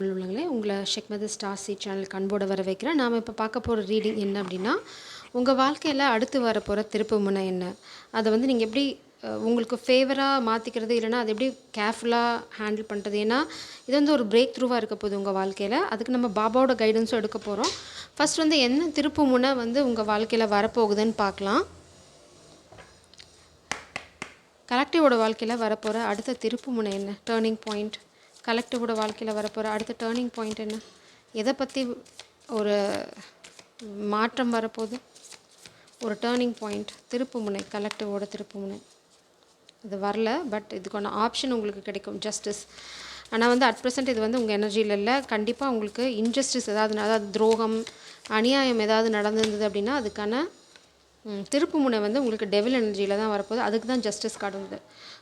உள்ளவங்களே உங்களை ஷெக்மது star C சேனலுக்கு அன்போடு வர வைக்கிறேன். நாம் இப்போ பார்க்க போகிற ரீடிங் என்ன அப்படின்னா, உங்கள் வாழ்க்கையில் அடுத்து வரப்போகிற திருப்பு முனை என்ன, அதை வந்து நீங்கள் எப்படி உங்களுக்கு ஃபேவராக மாற்றிக்கிறது, இல்லைனா அதை எப்படி கேர்ஃபுல்லாக ஹேண்டில் பண்ணுறது. ஏன்னா இது வந்து ஒரு பிரேக் த்ரூவாக இருக்க போகுது உங்கள் வாழ்க்கையில். அதுக்கு நம்ம பாபாவோட கைடன்ஸும் எடுக்க போகிறோம். ஃபஸ்ட் வந்து என்ன திருப்பு முனை வந்து உங்கள் வாழ்க்கையில் வரப்போகுதுன்னு பார்க்கலாம். கலெக்டிவோட வாழ்க்கையில் வரப்போகிற அடுத்த திருப்பு முனை என்ன, டேர்னிங் பாயிண்ட். கலெக்டிவோட வாழ்க்கையில் வரப்போகிற அடுத்த டேர்னிங் பாயிண்ட் என்ன, எதை பற்றி ஒரு மாற்றம் வரப்போகுது, ஒரு டேர்னிங் பாயிண்ட், திருப்பு முனை, கலெக்டிவோட திருப்பு முனை. இது வரல, பட் இதுக்கான ஆப்ஷன் உங்களுக்கு கிடைக்கும், ஜஸ்டிஸ். ஆனால் வந்து அட் ப்ரெசென்ட் இது வந்து உங்கள் எனர்ஜியில் இல்லை. கண்டிப்பாக உங்களுக்கு இன்ஜஸ்டிஸ் அதாவது துரோகம், அநியாயம் ஏதாவது நடந்திருந்தது அப்படின்னா அதுக்கான திருப்பு முனை வந்து உங்களுக்கு டெவில் எனர்ஜியில் தான் வரப்போகுது. அதுக்கு தான் ஜஸ்டிஸ் கார்டு வந்தது.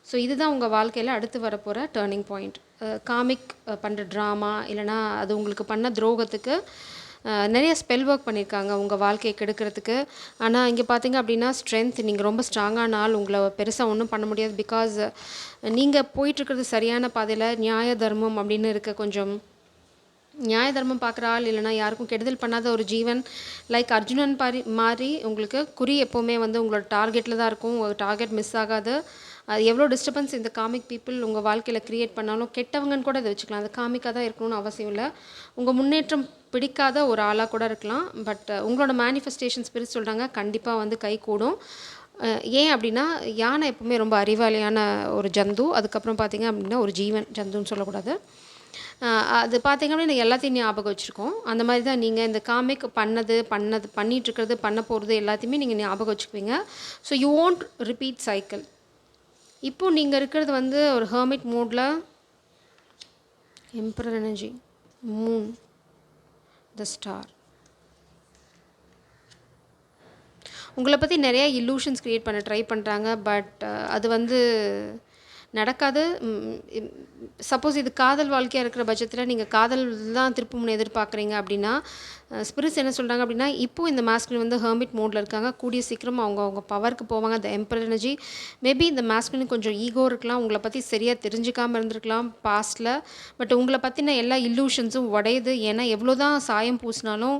ஸோ இதுதான் உங்கள் வாழ்க்கையில் அடுத்து வரப்போகிற டேர்னிங் பாயிண்ட். காமிக் பண்ணுற ட்ராமா, இல்லைனா அது உங்களுக்கு பண்ண துரோகத்துக்கு நிறைய ஸ்பெல் ஒர்க் பண்ணியிருக்காங்க உங்கள் வாழ்க்கையை கெடுக்கிறதுக்கு. ஆனால் இங்கே பார்த்தீங்க அப்படின்னா ஸ்ட்ரென்த், நீங்கள் ரொம்ப ஸ்ட்ராங்கான ஆள், உங்களை பெருசாக ஒன்றும் பண்ண முடியாது. பிகாஸ் நீங்கள் போயிட்டுருக்கிறது சரியான பாதையில், நியாய தர்மம் அப்படின்னு இருக்க, கொஞ்சம் நியாய தர்மம் பார்க்குற ஆள், இல்லைனா யாருக்கும் கெடுதல் பண்ணாத ஒரு ஜீவன். லைக் அர்ஜுனன் மாதிரி உங்களுக்கு குறி எப்போவுமே வந்து உங்களோட டார்கெட்டில் தான் இருக்கும். உங்கள் டார்கெட் மிஸ் ஆகாது. அது எவ்வளோ டிஸ்டர்பன்ஸ் இந்த காமிக் பீப்புள் உங்கள் வாழ்க்கையில் க்ரியேட் பண்ணாலும், கெட்டவங்கன்னு கூட அதை வச்சுக்கலாம். அது காமிக்காக தான் இருக்கணும்னு அவசியம் இல்லை. உங்கள் முன்னேற்றம் பிடிக்காத ஒரு ஆளாக கூட இருக்கலாம். பட் உங்களோட மேனிஃபெஸ்டேஷன் ஸ்பிரிட் சொல்கிறாங்க கண்டிப்பாக வந்து கை கூடும். ஏன் அப்படின்னா, யானை எப்போவுமே ரொம்ப அறிவாளியான ஒரு ஜந்து. அதுக்கப்புறம் பார்த்திங்க அப்படின்னா ஒரு ஜீவன், ஜந்துன்னு சொல்லக்கூடாது. அது பார்த்திங்க அப்படின்னா எல்லாத்தையும் ஞாபகம் வச்சுருக்கோம். அந்த மாதிரி தான் நீங்கள் இந்த காமிக் பண்ணிகிட்ருக்கிறது, பண்ண போகிறது எல்லாத்தையுமே நீங்கள் ஞாபகம் வச்சுக்குவீங்க. So you won't repeat cycle. இப்போது நீங்கள் இருக்கிறது வந்து ஒரு ஹெர்மிட் மோடில், emperor energy, moon, the star. உங்களை பற்றி நிறையா இல்லூஷன்ஸ் க்ரியேட் பண்ண ட்ரை பண்ணுறாங்க. பட் அது வந்து நடக்காது. சப்போஸ் இது காதல் வாழ்க்கையாக இருக்கிற பட்சத்தில் நீங்கள் காதல் தான் திருப்பு முனை எதிர்பார்க்குறீங்க அப்படின்னா, ஸ்பிரிட்ஸ் என்ன சொல்கிறாங்க அப்படின்னா, இப்போது இந்த மாஸ்குலின் வந்து ஹெர்மிட் மோடில் இருக்காங்க. கூடிய சீக்கிரம் அவங்க பவருக்கு போவாங்க. த எம்பரர் எனர்ஜி. மேபி இந்த மாஸ்குலின் கொஞ்சம் ஈகோ இருக்கலாம், உங்களை பற்றி சரியாக தெரிஞ்சுக்காமல் இருந்திருக்கலாம் பாஸ்ட்டில். பட் உங்களை பற்றின எல்லா இல்லூஷன்ஸும் உடையுது. ஏன்னா எவ்வளோ தான் சாயம் பூசினாலும்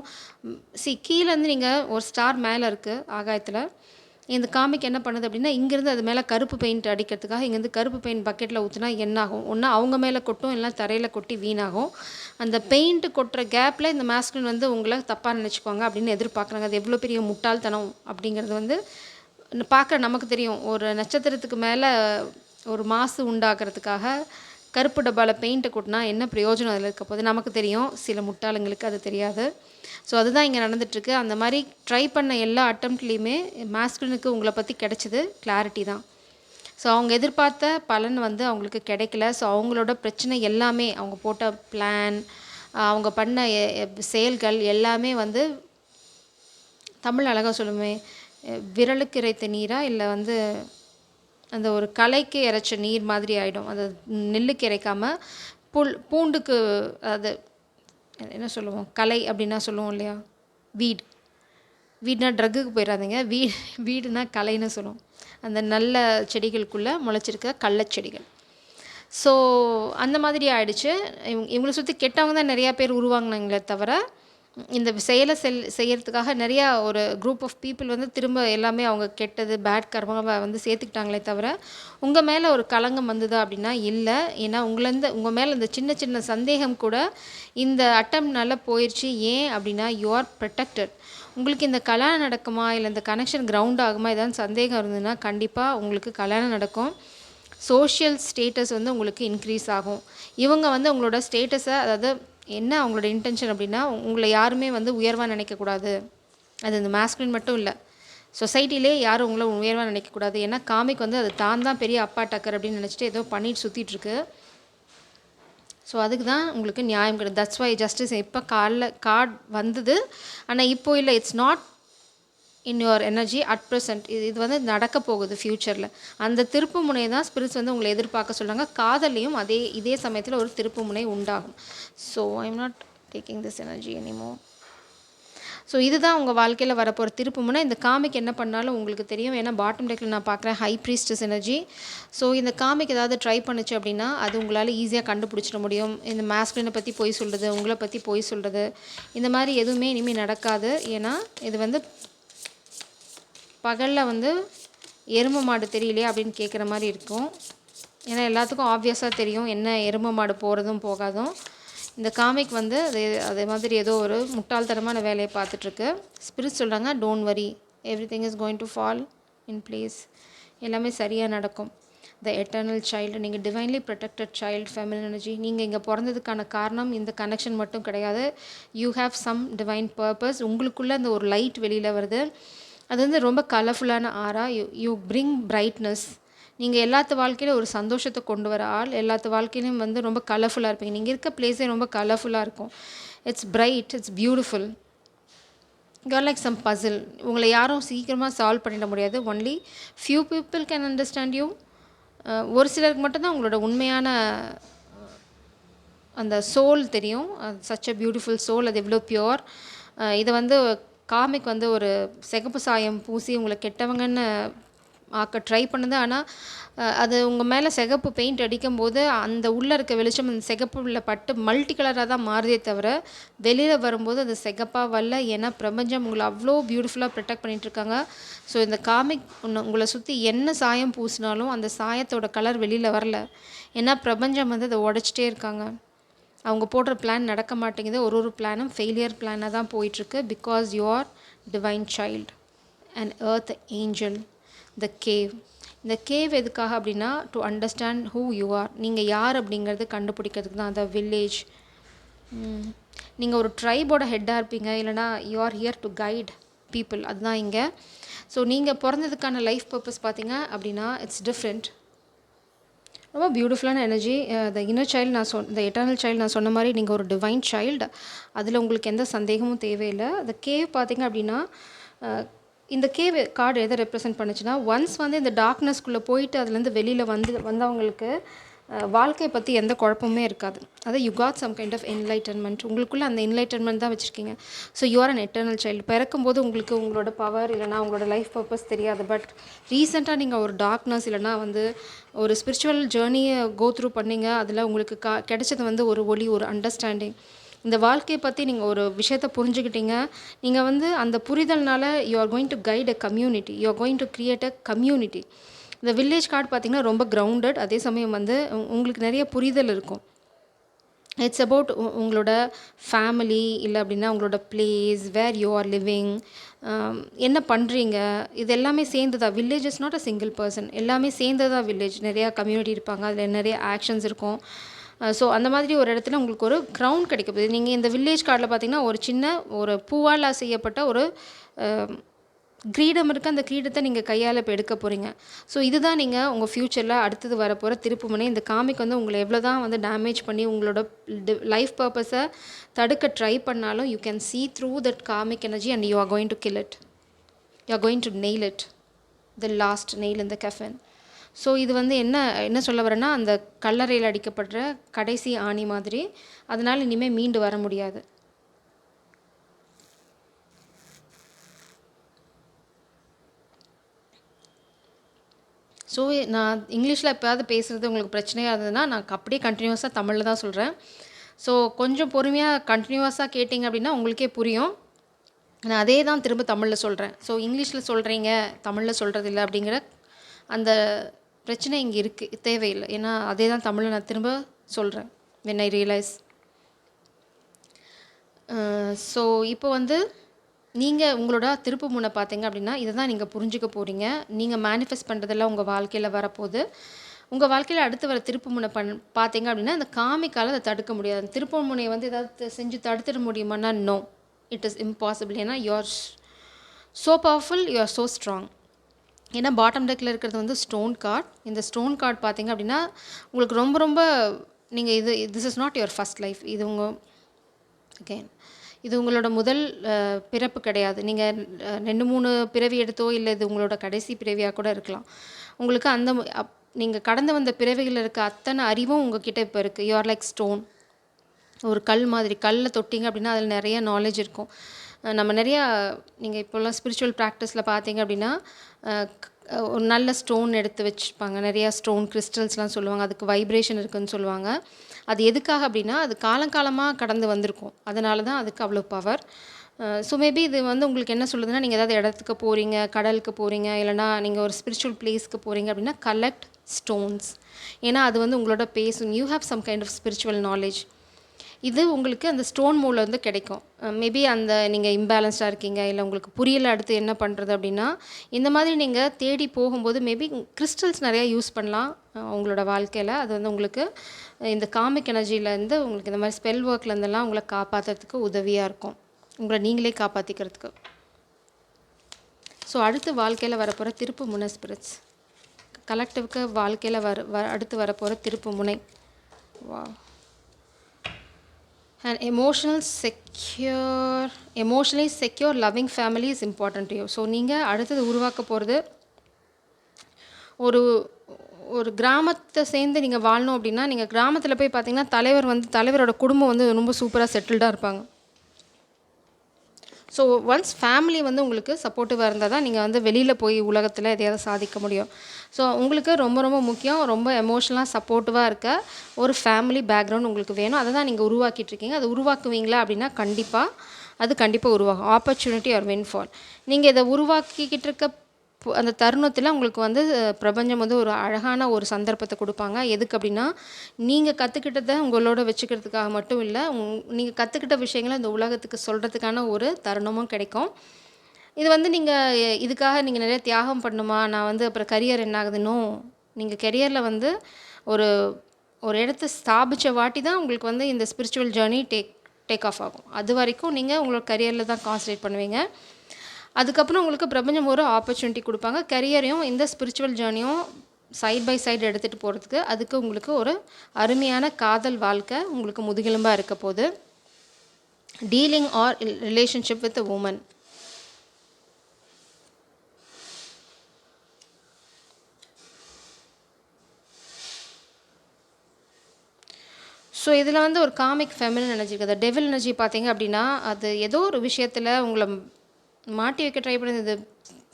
கீழேருந்து நீங்கள் ஒரு ஸ்டார் மேலே இருக்குது ஆகாயத்தில். இந்த காமிக் என்ன பண்ணுது அப்படின்னா, இங்கேருந்து அது மேலே கருப்பு பெயிண்ட் அடிக்கிறதுக்காக இங்கேருந்து கருப்பு பெயிண்ட் பக்கெட்டில் ஊற்றினா என்னாகும், ஒன்று அவங்க மேலே கொட்டும், இல்லை தரையில் கொட்டி வீணாகும். அந்த பெயிண்ட்டு கொட்டுற கேப்பில் இந்த மாஸ்குலின் வந்து உங்களை தப்பாக நினச்சிக்குவாங்க அப்படின்னு எதிர்பார்க்குறாங்க. அது எவ்வளோ பெரிய முட்டாள்தனம் அப்படிங்கிறது வந்து பார்க்க நமக்கு தெரியும். ஒரு நட்சத்திரத்துக்கு மேலே ஒரு மாசு உண்டாக்குறதுக்காக கருப்பு டப்பாவில் பெயிண்ட்டை கொட்டினா என்ன பிரயோஜனம் அதில் இருக்க போது நமக்கு தெரியும். சில முட்டாளுங்களுக்கு அது தெரியாது. ஸோ அதுதான் இங்கே நடந்துகிட்ருக்கு. அந்த மாதிரி ட்ரை பண்ண எல்லா அட்டம்ப்ட்லேயுமே மாஸ்குலினுக்கு உங்களை பற்றி கிடைச்சது கிளாரிட்டி தான். ஸோ அவங்க எதிர்பார்த்த பலன் வந்து அவங்களுக்கு கிடைக்கல. ஸோ அவங்களோட பிரச்சனை எல்லாமே, அவங்க போட்ட பிளான், அவங்க பண்ண செயல்கள் எல்லாமே வந்து தமிழ் அழகாக சொல்லுமே, விரலுக்கு இறைத்த நீரா, இல்லை வந்து அந்த ஒரு களைக்கு இறைச்ச நீர் மாதிரி ஆகிடும். அது நெல்லுக்கு இறைக்காமல் பூண்டுக்கு, அது என்ன சொல்லுவோம், களை அப்படின்னா சொல்லுவோம் இல்லையா, வீடுனா ட்ரக்குக்கு போயிடாதீங்க, வீடுனா களைன்னு சொல்லுவோம். அந்த நல்ல செடிகளுக்குள்ளே முளைச்சிருக்க கள்ளச்செடிகள். ஸோ அந்த மாதிரி ஆயிடுச்சு. இவங்களை சுற்றி கெட்டவங்க தான் நிறையா பேர் உருவாங்கினாங்களே தவிர, இந்த செயலை செய்யறதுக்காக நிறையா ஒரு குரூப் ஆஃப் பீப்புள் வந்து திரும்ப எல்லாமே அவங்க கெட்டது பேட் கர்மாவை வந்து சேர்த்துக்கிட்டாங்களே தவிர, உங்கள் மேலே ஒரு களங்கம் வந்ததா அப்படின்னா இல்லை. ஏன்னா உங்கள் மேலே இந்த சின்ன சின்ன சந்தேகம் கூட இந்த அட்டம்னால போயிடுச்சு. ஏன் அப்படின்னா யூ ஆர் ப்ரொடெக்டட். உங்களுக்கு இந்த கல்யாணம் நடக்குமா, இல்லை இந்த கனெக்ஷன் கிரவுண்ட் ஆகுமா, ஏதாவது சந்தேகம் இருந்ததுன்னா கண்டிப்பாக உங்களுக்கு கல்யாணம் நடக்கும். சோஷியல் ஸ்டேட்டஸ் வந்து உங்களுக்கு இன்க்ரீஸ் ஆகும். இவங்க வந்து உங்களோட ஸ்டேட்டஸை, அதாவது என்ன அவங்களோட இன்டென்ஷன் அப்படின்னா, உங்களை யாருமே வந்து உயர்வாக நினைக்கக்கூடாது. அது இந்த மாஸ்குலின் மட்டும் இல்லை, சொசைட்டிலே யாரும் உங்களை உயர்வாக நினைக்கக்கூடாது. ஏன்னா காமிக் வந்து அது தான் பெரிய அப்பா டக்கர் அப்படின்னு நினச்சிட்டு ஏதோ பண்ணிட்டு சுற்றிட்டுருக்கு. ஸோ அதுக்கு தான் உங்களுக்கு நியாயம் கிடையாது. தட்ஸ் வை ஜஸ்டிஸ் இப்போ கார்டு வந்தது. ஆனால் இப்போ இல்லை, it's not in your energy at present. இது வந்து நடக்க போகுது ஃப்யூச்சரில். அந்த திருப்பு முனை தான் ஸ்பிரிட்ஸ் வந்து உங்களை எதிர்பார்க்க சொல்கிறாங்க. காதலையும் இதே சமயத்தில் ஒரு திருப்பு முனை உண்டாகும். So I am not taking this energy anymore. So இதுதான் உங்கள் வாழ்க்கையில் வரப்போகிற திருப்புமுனை. இந்த காமிக் என்ன பண்ணாலும் உங்களுக்கு தெரியும். ஏன்னா பாட்டம் டெக்கில் நான் பார்க்குறேன் ஹை ப்ரீஸ்டஸ் எனர்ஜி. ஸோ இந்த காமிக் ஏதாவது ட்ரை பண்ணுச்சு அப்படின்னா அது உங்களால் ஈஸியாக கண்டுபிடிச்சிட முடியும். இந்த மாஸ்குலினை பற்றி பொய் சொல்கிறது, உங்களை பற்றி பொய் சொல்கிறது, இந்த மாதிரி எதுவுமே இனிமேல் நடக்காது. ஏன்னா இது வந்து பகலில் வந்து எருமை மாடு தெரியலையே அப்படின்னு கேட்குற மாதிரி இருக்கும். ஏன்னா எல்லாத்துக்கும் ஆப்வியஸாக தெரியும் என்ன எருமை மாடு போகிறதும் போகாதும். இந்த காமிக் வந்து அதே மாதிரி ஏதோ ஒரு முட்டாள்தனமான வேலையை பார்த்துட்ருக்கு. ஸ்பிரிட் சொல்கிறாங்க don't worry, everything is going to fall in place, எல்லாமே சரியாக நடக்கும். த எட்டர்னல் சைல்டு, நீங்கள் divinely protected child, feminine energy. நீங்கள் இங்கே பிறந்ததுக்கான காரணம் இந்த கனெக்ஷன் மட்டும் கிடையாது. You have some divine purpose. உங்களுக்குள்ளே அந்த ஒரு லைட் வெளியில் வருது. அது வந்து ரொம்ப கலர்ஃபுல்லான ஆரா. You bring brightness. நீங்கள் எல்லாத்து வாழ்க்கையிலும் ஒரு சந்தோஷத்தை கொண்டு வர ஆள். எல்லாத்து வாழ்க்கையிலும் வந்து ரொம்ப கலர்ஃபுல்லாக இருப்பீங்க. நீங்கள் இருக்க பிளேஸே ரொம்ப கலர்ஃபுல்லாக இருக்கும். It's bright, it's beautiful. You're like some puzzle. உங்களை யாரும் சீக்கிரமாக சால்வ் பண்ணிட முடியாது. Only few people can understand you. ஒரு சிலருக்கு மட்டும்தான் உங்களோட உண்மையான அந்த சோல் தெரியும். சச் அ பியூட்டிஃபுல் சோல், அது எவ்வளோ பியோர். இதை வந்து காமிக் வந்து ஒரு சிகப்பு சாயம் பூசி உங்களை கெட்டவங்கன்னு ஆக்க ட்ரை பண்ணுது. ஆனால் அது உங்கள் மேலே சிகப்பு பெயிண்ட் அடிக்கும்போது அந்த உள்ளே இருக்க வெளிச்சம் அந்த சிகப்புல பட்டு மல்டி கலராக தான் மாறுதே தவிர வெளியில் வரும்போது அது சிகப்பாக வரல. ஏன்னா பிரபஞ்சம் உங்களை அவ்வளோ பியூட்டிஃபுல்லாக ப்ரொடெக்ட் பண்ணிகிட்ருக்காங்க. ஸோ இந்த காமிக் உங்களை சுற்றி என்ன சாயம் பூசினாலும் அந்த சாயத்தோட கலர் வெளியில் வரல. ஏன்னா பிரபஞ்சம் வந்து அதை உடச்சிட்டே இருக்காங்க. அவங்க போடுற பிளான் நடக்க மாட்டேங்குது. ஒரு பிளானும் ஃபெயிலியர் பிளானாக தான் போயிட்டுருக்கு. Because you are divine child and earth angel. The cave. இந்த கேவ் எதுக்காக அப்படின்னா to understand who you are. நீங்கள் யார் அப்படிங்கிறது கண்டுபிடிக்கிறதுக்கு தான். அந்த வில்லேஜ். நீங்கள் ஒரு ட்ரைபோட ஹெட்டாக இருப்பீங்க, இல்லைனா you are here to guide people. அதுதான் இங்கே. ஸோ நீங்கள் பிறந்ததுக்கான லைஃப் பர்பஸ் பார்த்தீங்க அப்படின்னா இட்ஸ் டிஃப்ரெண்ட். ரொம்ப பியூட்டிஃபுல்லான energy. The inner child the eternal child நான் சொன்ன மாதிரி நீங்கள் ஒரு டிவைன் சைல்டு. அதில் உங்களுக்கு எந்த சந்தேகமும் தேவையில்லை. அந்த கேவ் பார்த்திங்க அப்படின்னா இந்த கேவ் கார்டு எதை ரெப்ரசென்ட் பண்ணுச்சுன்னா ஒன்ஸ் வந்து இந்த டார்க்னஸ்குள்ளே போயிட்டு அதுலேருந்து வெளியில் வந்தவங்களுக்கு வாழ்க்கையை பற்றி எந்த குழப்பமே இருக்காது. அதாவது you got some kind of enlightenment. உங்களுக்குள்ளே அந்த என்லைட்டன்மெண்ட் தான் வச்சுருக்கீங்க. So you are an eternal child. பிறக்கும்போது உங்களுக்கு உங்களோட பவர் இல்லைனா உங்களோட லைஃப் பர்பஸ் தெரியாது. பட் ரீசெண்டாக நீங்கள் ஒரு டார்க்னஸ் இல்லைனா வந்து ஒரு ஸ்பிரிச்சுவல் ஜேர்னியை கோ த்ரூ பண்ணிங்க. அதில் உங்களுக்கு கிடைச்சது வந்து ஒரு ஒளி, ஒரு அண்டர்ஸ்டாண்டிங். இந்த வாழ்க்கையை பற்றி நீங்கள் ஒரு விஷயத்தை புரிஞ்சுக்கிட்டீங்க. நீங்கள் வந்து அந்த புரிதல்னால you are going to guide a community. You are going to create a community. இந்த வில்லேஜ் கார்டு பார்த்திங்கன்னா ரொம்ப கிரவுண்டட். அதே சமயம் வந்து உங்களுக்கு நிறைய புரிதல் இருக்கும். இட்ஸ் அபவுட் உங்களோட ஃபேமிலி, இல்லை அப்படின்னா உங்களோட place, where you are living, என்ன பண்ணுறீங்க, இது எல்லாமே சேர்ந்ததா. Village is not a single person. எல்லாமே சேர்ந்ததா வில்லேஜ். நிறையா கம்யூனிட்டி இருப்பாங்க, அதில் நிறைய ஆக்ஷன்ஸ் இருக்கும். ஸோ அந்த மாதிரி ஒரு இடத்துல உங்களுக்கு ஒரு க்ரௌண்ட் கிடைக்க போகுது. நீங்கள் இந்த வில்லேஜ் கார்டில் பார்த்திங்கன்னா ஒரு சின்ன ஒரு பூவால் செய்யப்பட்ட ஒரு கிரீடம் இருக்குது. அந்த கிரீடத்தை நீங்கள் கையால் இப்போ எடுக்க போகிறீங்க. ஸோ இதுதான் நீங்கள் உங்கள் ஃப்யூச்சரில் அடுத்தது வரப்போகிற திருப்புமுனை. இந்த காமிக் வந்து உங்களை எவ்வளோ தான் வந்து டேமேஜ் பண்ணி உங்களோட லைஃப் பர்பஸை தடுக்க ட்ரை பண்ணாலும் you can see through that karmic energy and you are going to kill it. You are going to nail it. The last nail in the coffin. So இது வந்து என்ன சொல்ல வரேன்னா அந்த கல்லறையில் அடிக்கப்படுற கடைசி ஆணி மாதிரி. அதனால் இனிமேல் மீண்டு வர முடியாது. ஸோ நான் இங்கிலீஷில் எப்போயாவது பேசுகிறது உங்களுக்கு பிரச்சனையாக இருந்ததுன்னா நான் அப்படியே கண்டினியூஸாக தமிழில் தான் சொல்கிறேன். ஸோ கொஞ்சம் பொறுமையாக கண்டினியூஸாக கேட்டிங்க அப்படின்னா உங்களுக்கே புரியும். நான் அதே தான் திரும்ப தமிழில் சொல்கிறேன். ஸோ இங்கிலீஷில் சொல்கிறீங்க தமிழில் சொல்கிறது இல்லை அப்படிங்கிற அந்த பிரச்சனை இங்கே இருக்குது, தேவையில்லை. ஏன்னா அதே தான் தமிழில் நான் திரும்ப சொல்கிறேன் when I realize. ஸோ இப்போ வந்து நீங்கள் உங்களோட திருப்பு முனை பார்த்தீங்க அப்படின்னா இதை தான் நீங்கள் புரிஞ்சுக்க போகிறீங்க. நீங்கள் மேனிஃபெஸ்ட் பண்ணுறதெல்லாம் உங்கள் வாழ்க்கையில் வரப்போகுது. உங்கள் வாழ்க்கையில் அடுத்து வர திருப்பு முனை பார்த்தீங்க அப்படின்னா அந்த காமிக்கால் அதை தடுக்க முடியாது. அந்த திருப்பு முனையை வந்து ஏதாவது செஞ்சு தடுத்துட முடியுமான்னா நோ, இட் இஸ் இம்பாசிபிள். ஏன்னா you R so powerful, you are so strong. ஏன்னா பாட்டம் டெக்கில் இருக்கிறது வந்து ஸ்டோன் கார்டு. இந்த ஸ்டோன் கார்டு பார்த்தீங்க அப்படின்னா உங்களுக்கு ரொம்ப ரொம்ப நீங்கள் this is not your first life. இது உங்களோட முதல் பிறப்பு கிடையாது. நீங்கள் 2-3 பிறவி எடுத்தோ இல்லை இது உங்களோட கடைசி பிறவியாக கூட இருக்கலாம். உங்களுக்கு அந்த நீங்கள் கடந்து வந்த பிறவிகளில் இருக்க அத்தனை அறிவும் உங்ககிட்ட இப்போ இருக்குது. You are like stone. ஒரு கல் மாதிரி. கல்லை தொட்டிங்க அப்படின்னா அதில் நிறைய நாலேஜ் இருக்கும். நம்ம நிறையா நீங்கள் இப்போல்லாம் ஸ்பிரிச்சுவல் ப்ராக்டிஸில் பார்த்தீங்க அப்படின்னா ஒரு நல்ல ஸ்டோன் எடுத்து வச்சுருப்பாங்க. நிறையா ஸ்டோன் கிறிஸ்டல்ஸ்லாம் சொல்லுவாங்க. அதுக்கு வைப்ரேஷன் இருக்குதுன்னு சொல்லுவாங்க. அது எதுக்காக அப்படின்னா அது காலங்காலமாக கடந்து வந்திருக்கும். அதனால தான் அதுக்கு அவ்வளோ பவர். ஸோ மேபி இது வந்து உங்களுக்கு என்ன சொல்லுதுன்னா, நீங்கள் ஏதாவது இடத்துக்கு போகிறீங்க, கடலுக்கு போகிறீங்க, இல்லைனா நீங்கள் ஒரு ஸ்பிரிச்சுவல் பிளேஸ்க்கு போகிறீங்க அப்படின்னா கலெக்ட் ஸ்டோன்ஸ். ஏன்னா அது வந்து உங்களோட பேசும். You have some kind of spiritual knowledge. இது உங்களுக்கு அந்த ஸ்டோன் மூலம் வந்து கிடைக்கும். மேபி அந்த நீங்கள் இம்பேலன்ஸ்டாக இருக்கீங்க, இல்லை உங்களுக்கு புரியலை அடுத்து என்ன பண்ணுறது அப்படின்னா, இந்த மாதிரி நீங்கள் தேடி போகும்போது மேபி கிறிஸ்டல்ஸ் நிறையா யூஸ் பண்ணலாம் உங்களோட வாழ்க்கையில். அது வந்து உங்களுக்கு இந்த காமிக் எனர்ஜியிலேருந்து உங்களுக்கு இந்த மாதிரி ஸ்பெல் ஒர்க்லேருந்தெல்லாம் உங்களை காப்பாற்றுறதுக்கு உதவியாக இருக்கும், உங்களை நீங்களே காப்பாற்றிக்கிறதுக்கு. ஸோ அடுத்து வாழ்க்கையில் வரப்போகிற திருப்பு முனை ஸ்பிரிட்ஸ், கலெக்டிவ்க்கு வாழ்க்கையில் அடுத்து வரப்போகிற திருப்பு முனை. வா An emotionally secure loving family is important to you. So நீங்கள் அடுத்தது உருவாக்க போகிறது ஒரு ஒரு கிராமத்தை சேர்ந்து நீங்கள் வாழணும் அப்படின்னா, நீங்கள் கிராமத்தில் போய் பார்த்தீங்கன்னா தலைவரோட குடும்பம் வந்து ரொம்ப சூப்பராக செட்டில்டாக இருப்பாங்க. ஸோ ஒன்ஸ் ஃபேமிலி வந்து உங்களுக்கு சப்போர்ட்டிவாக இருந்தால் தான் நீங்கள் வந்து வெளியில் போய் உலகத்தில் எதையாவது சாதிக்க முடியும். ஸோ உங்களுக்கு ரொம்ப ரொம்ப முக்கியம், ரொம்ப எமோஷ்னலாக சப்போர்ட்டிவாக இருக்க ஒரு ஃபேமிலி பேக்ரவுண்ட் உங்களுக்கு வேணும். அதை தான் நீங்கள் உருவாக்கிட்டுருக்கீங்க. அதை உருவாக்குவீங்களா அப்படின்னா கண்டிப்பாக உருவாகும். Opportunity R windfall. நீங்கள் இதை உருவாக்கிக்கிட்டு இருக்க அந்த தருணத்தில் உங்களுக்கு வந்து பிரபஞ்சம் வந்து ஒரு அழகான ஒரு சந்தர்ப்பத்தை கொடுப்பாங்க. எதுக்கு அப்படின்னா, நீங்கள் கற்றுக்கிட்டதை உங்களோட வச்சுக்கிறதுக்காக மட்டும் இல்லை, நீங்கள் கற்றுக்கிட்ட விஷயங்களை இந்த உலகத்துக்கு சொல்கிறதுக்கான ஒரு தருணமும் கிடைக்கும். இது வந்து இதுக்காக நீங்கள் நிறைய தியாகம் பண்ணணுமா, நான் வந்து அப்புறம் கரியர் என்ன ஆகுதுன்னோ, நீங்கள் கெரியரில் வந்து ஒரு இடத்த ஸ்தாபித்த வாட்டி தான் உங்களுக்கு வந்து இந்த ஸ்பிரிச்சுவல் ஜேர்னி டேக் ஆஃப் ஆகும். அது வரைக்கும் நீங்கள் உங்களோட கரியரில் தான் கான்சன்ட்ரேட் பண்ணுவீங்க. அதுக்கப்புறம் உங்களுக்கு பிரபஞ்சம் ஒரு ஆப்பர்ச்சுனிட்டி கொடுப்பாங்க. கரியரையும் இந்த ஸ்பிரிச்சுவல் ஜேர்னியும் சைட் பை சைடு எடுத்துகிட்டு போகிறதுக்கு. அதுக்கு உங்களுக்கு ஒரு அருமையான காதல் வாழ்க்கை உங்களுக்கு முதுகெலும்பாக இருக்க போகுது. Dealing or relationship with a woman. So இதில் வந்து ஒரு காமிக் ஃபெமினின் எனர்ஜி இருக்குது. டெவில் எனர்ஜி பார்த்தீங்க அப்படின்னா, அது ஏதோ ஒரு விஷயத்தில் உங்களை மாட்டி வைக்க ட்ரை பண்ணுறது. இது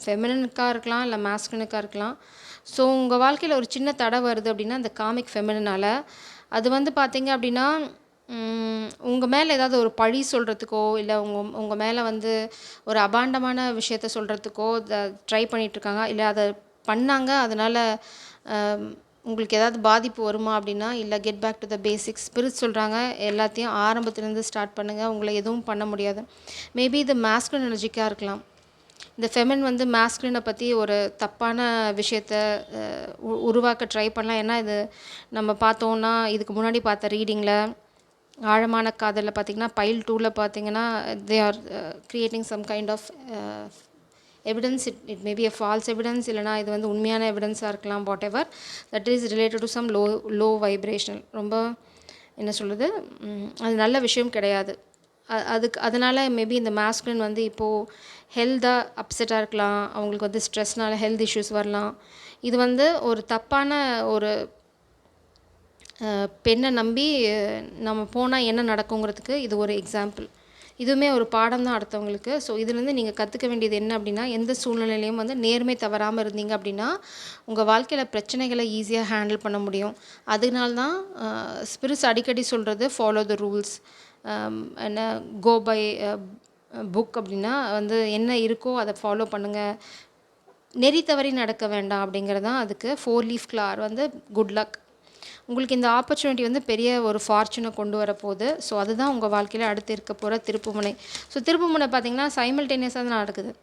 ஃபெமினினுக்காக இருக்கலாம், இல்லை மாஸ்குலினுக்காக இருக்கலாம். ஸோ உங்கள் வாழ்க்கையில் ஒரு சின்ன தடை வருது அப்படின்னா அந்த காமிக் ஃபெமினினால் அது வந்து பார்த்தீங்க அப்படின்னா, உங்கள் மேலே ஏதாவது ஒரு பழி சொல்கிறதுக்கோ, இல்லை உங்கள் மேலே வந்து ஒரு அபாண்டமான விஷயத்த சொல்கிறதுக்கோ ட்ரை பண்ணிகிட்ருக்காங்க. இல்லை அதை பண்ணாங்க, அதனால் உங்களுக்கு ஏதாவது பாதிப்பு வருமா அப்படின்னா, இல்லை get back to the basics. Spirit சொல்கிறாங்க, எல்லாத்தையும் ஆரம்பத்துலேருந்து ஸ்டார்ட் பண்ணுங்கள், உங்களை எதுவும் பண்ண முடியாது. மேபி இது மாஸ்குலின் எனர்ஜிக்காக இருக்கலாம். இந்த ஃபெமின் வந்து மாஸ்குலினை பற்றி ஒரு தப்பான விஷயத்த உருவாக்க ட்ரை பண்ணலாம். ஏன்னா இது நம்ம பார்த்தோன்னா, இதுக்கு முன்னாடி பார்த்த ரீடிங்கில் ஆழமான காதலில் பார்த்திங்கன்னா, பைல் 2ல் பார்த்திங்கன்னா, they are creating some kind of evidence. It may be a false evidence, இல்லைனா இது வந்து உண்மையான எவிடன்ஸாக இருக்கலாம். Whatever that is related to some low vibrational, ரொம்ப என்ன சொல்கிறது, அது நல்ல விஷயம் கிடையாது. அதனால் மேபி இந்த மாஸ்குலின் வந்து இப்போது ஹெல்த்தாக அப்செட்டாக இருக்கலாம். அவங்களுக்கு வந்து ஸ்ட்ரெஸ்னால் ஹெல்த் இஷ்யூஸ் வரலாம். இது வந்து ஒரு தப்பான ஒரு பெண்ணை நம்பி நம்ம போனால் என்ன நடக்குங்கிறதுக்கு இது ஒரு எக்ஸாம்பிள். இதுவுமே ஒரு பாடம் தான் அடுத்தவங்களுக்கு. ஸோ இதுலேருந்து நீங்கள் கற்றுக்க வேண்டியது என்ன அப்படின்னா, எந்த சூழ்நிலையிலையும் வந்து நேர்மை தவறாமல் இருந்தீங்க அப்படின்னா உங்கள் வாழ்க்கையில் பிரச்சனைகளை ஈஸியாக ஹேண்டில் பண்ண முடியும். அதனால தான் ஸ்பிரிட்ஸ் அடிக்கடி சொல்கிறது, ஃபாலோ த ரூல்ஸ். என்ன கோ பை புக் அப்படின்னா வந்து என்ன இருக்கோ அதை ஃபாலோ பண்ணுங்கள், நெறி தவறி நடக்க வேண்டாம் அப்படிங்கிறது தான் அதுக்கு. 4 லீஃப் ஃப்ளவர் வந்து குட் லக். உங்களுக்கு இந்த ஆப்பர்ச்சுனிட்டி வந்து பெரிய ஒரு ஃபார்ச்சூனை கொண்டு வரப்போகுது. ஸோ அதுதான் உங்கள் வாழ்க்கையில் அடுத்து இருக்க போகிற திருப்புமுனை. ஸோ திருப்புமுனை பார்த்திங்கன்னா சைமல்டேனியஸாக தான் நடக்குது.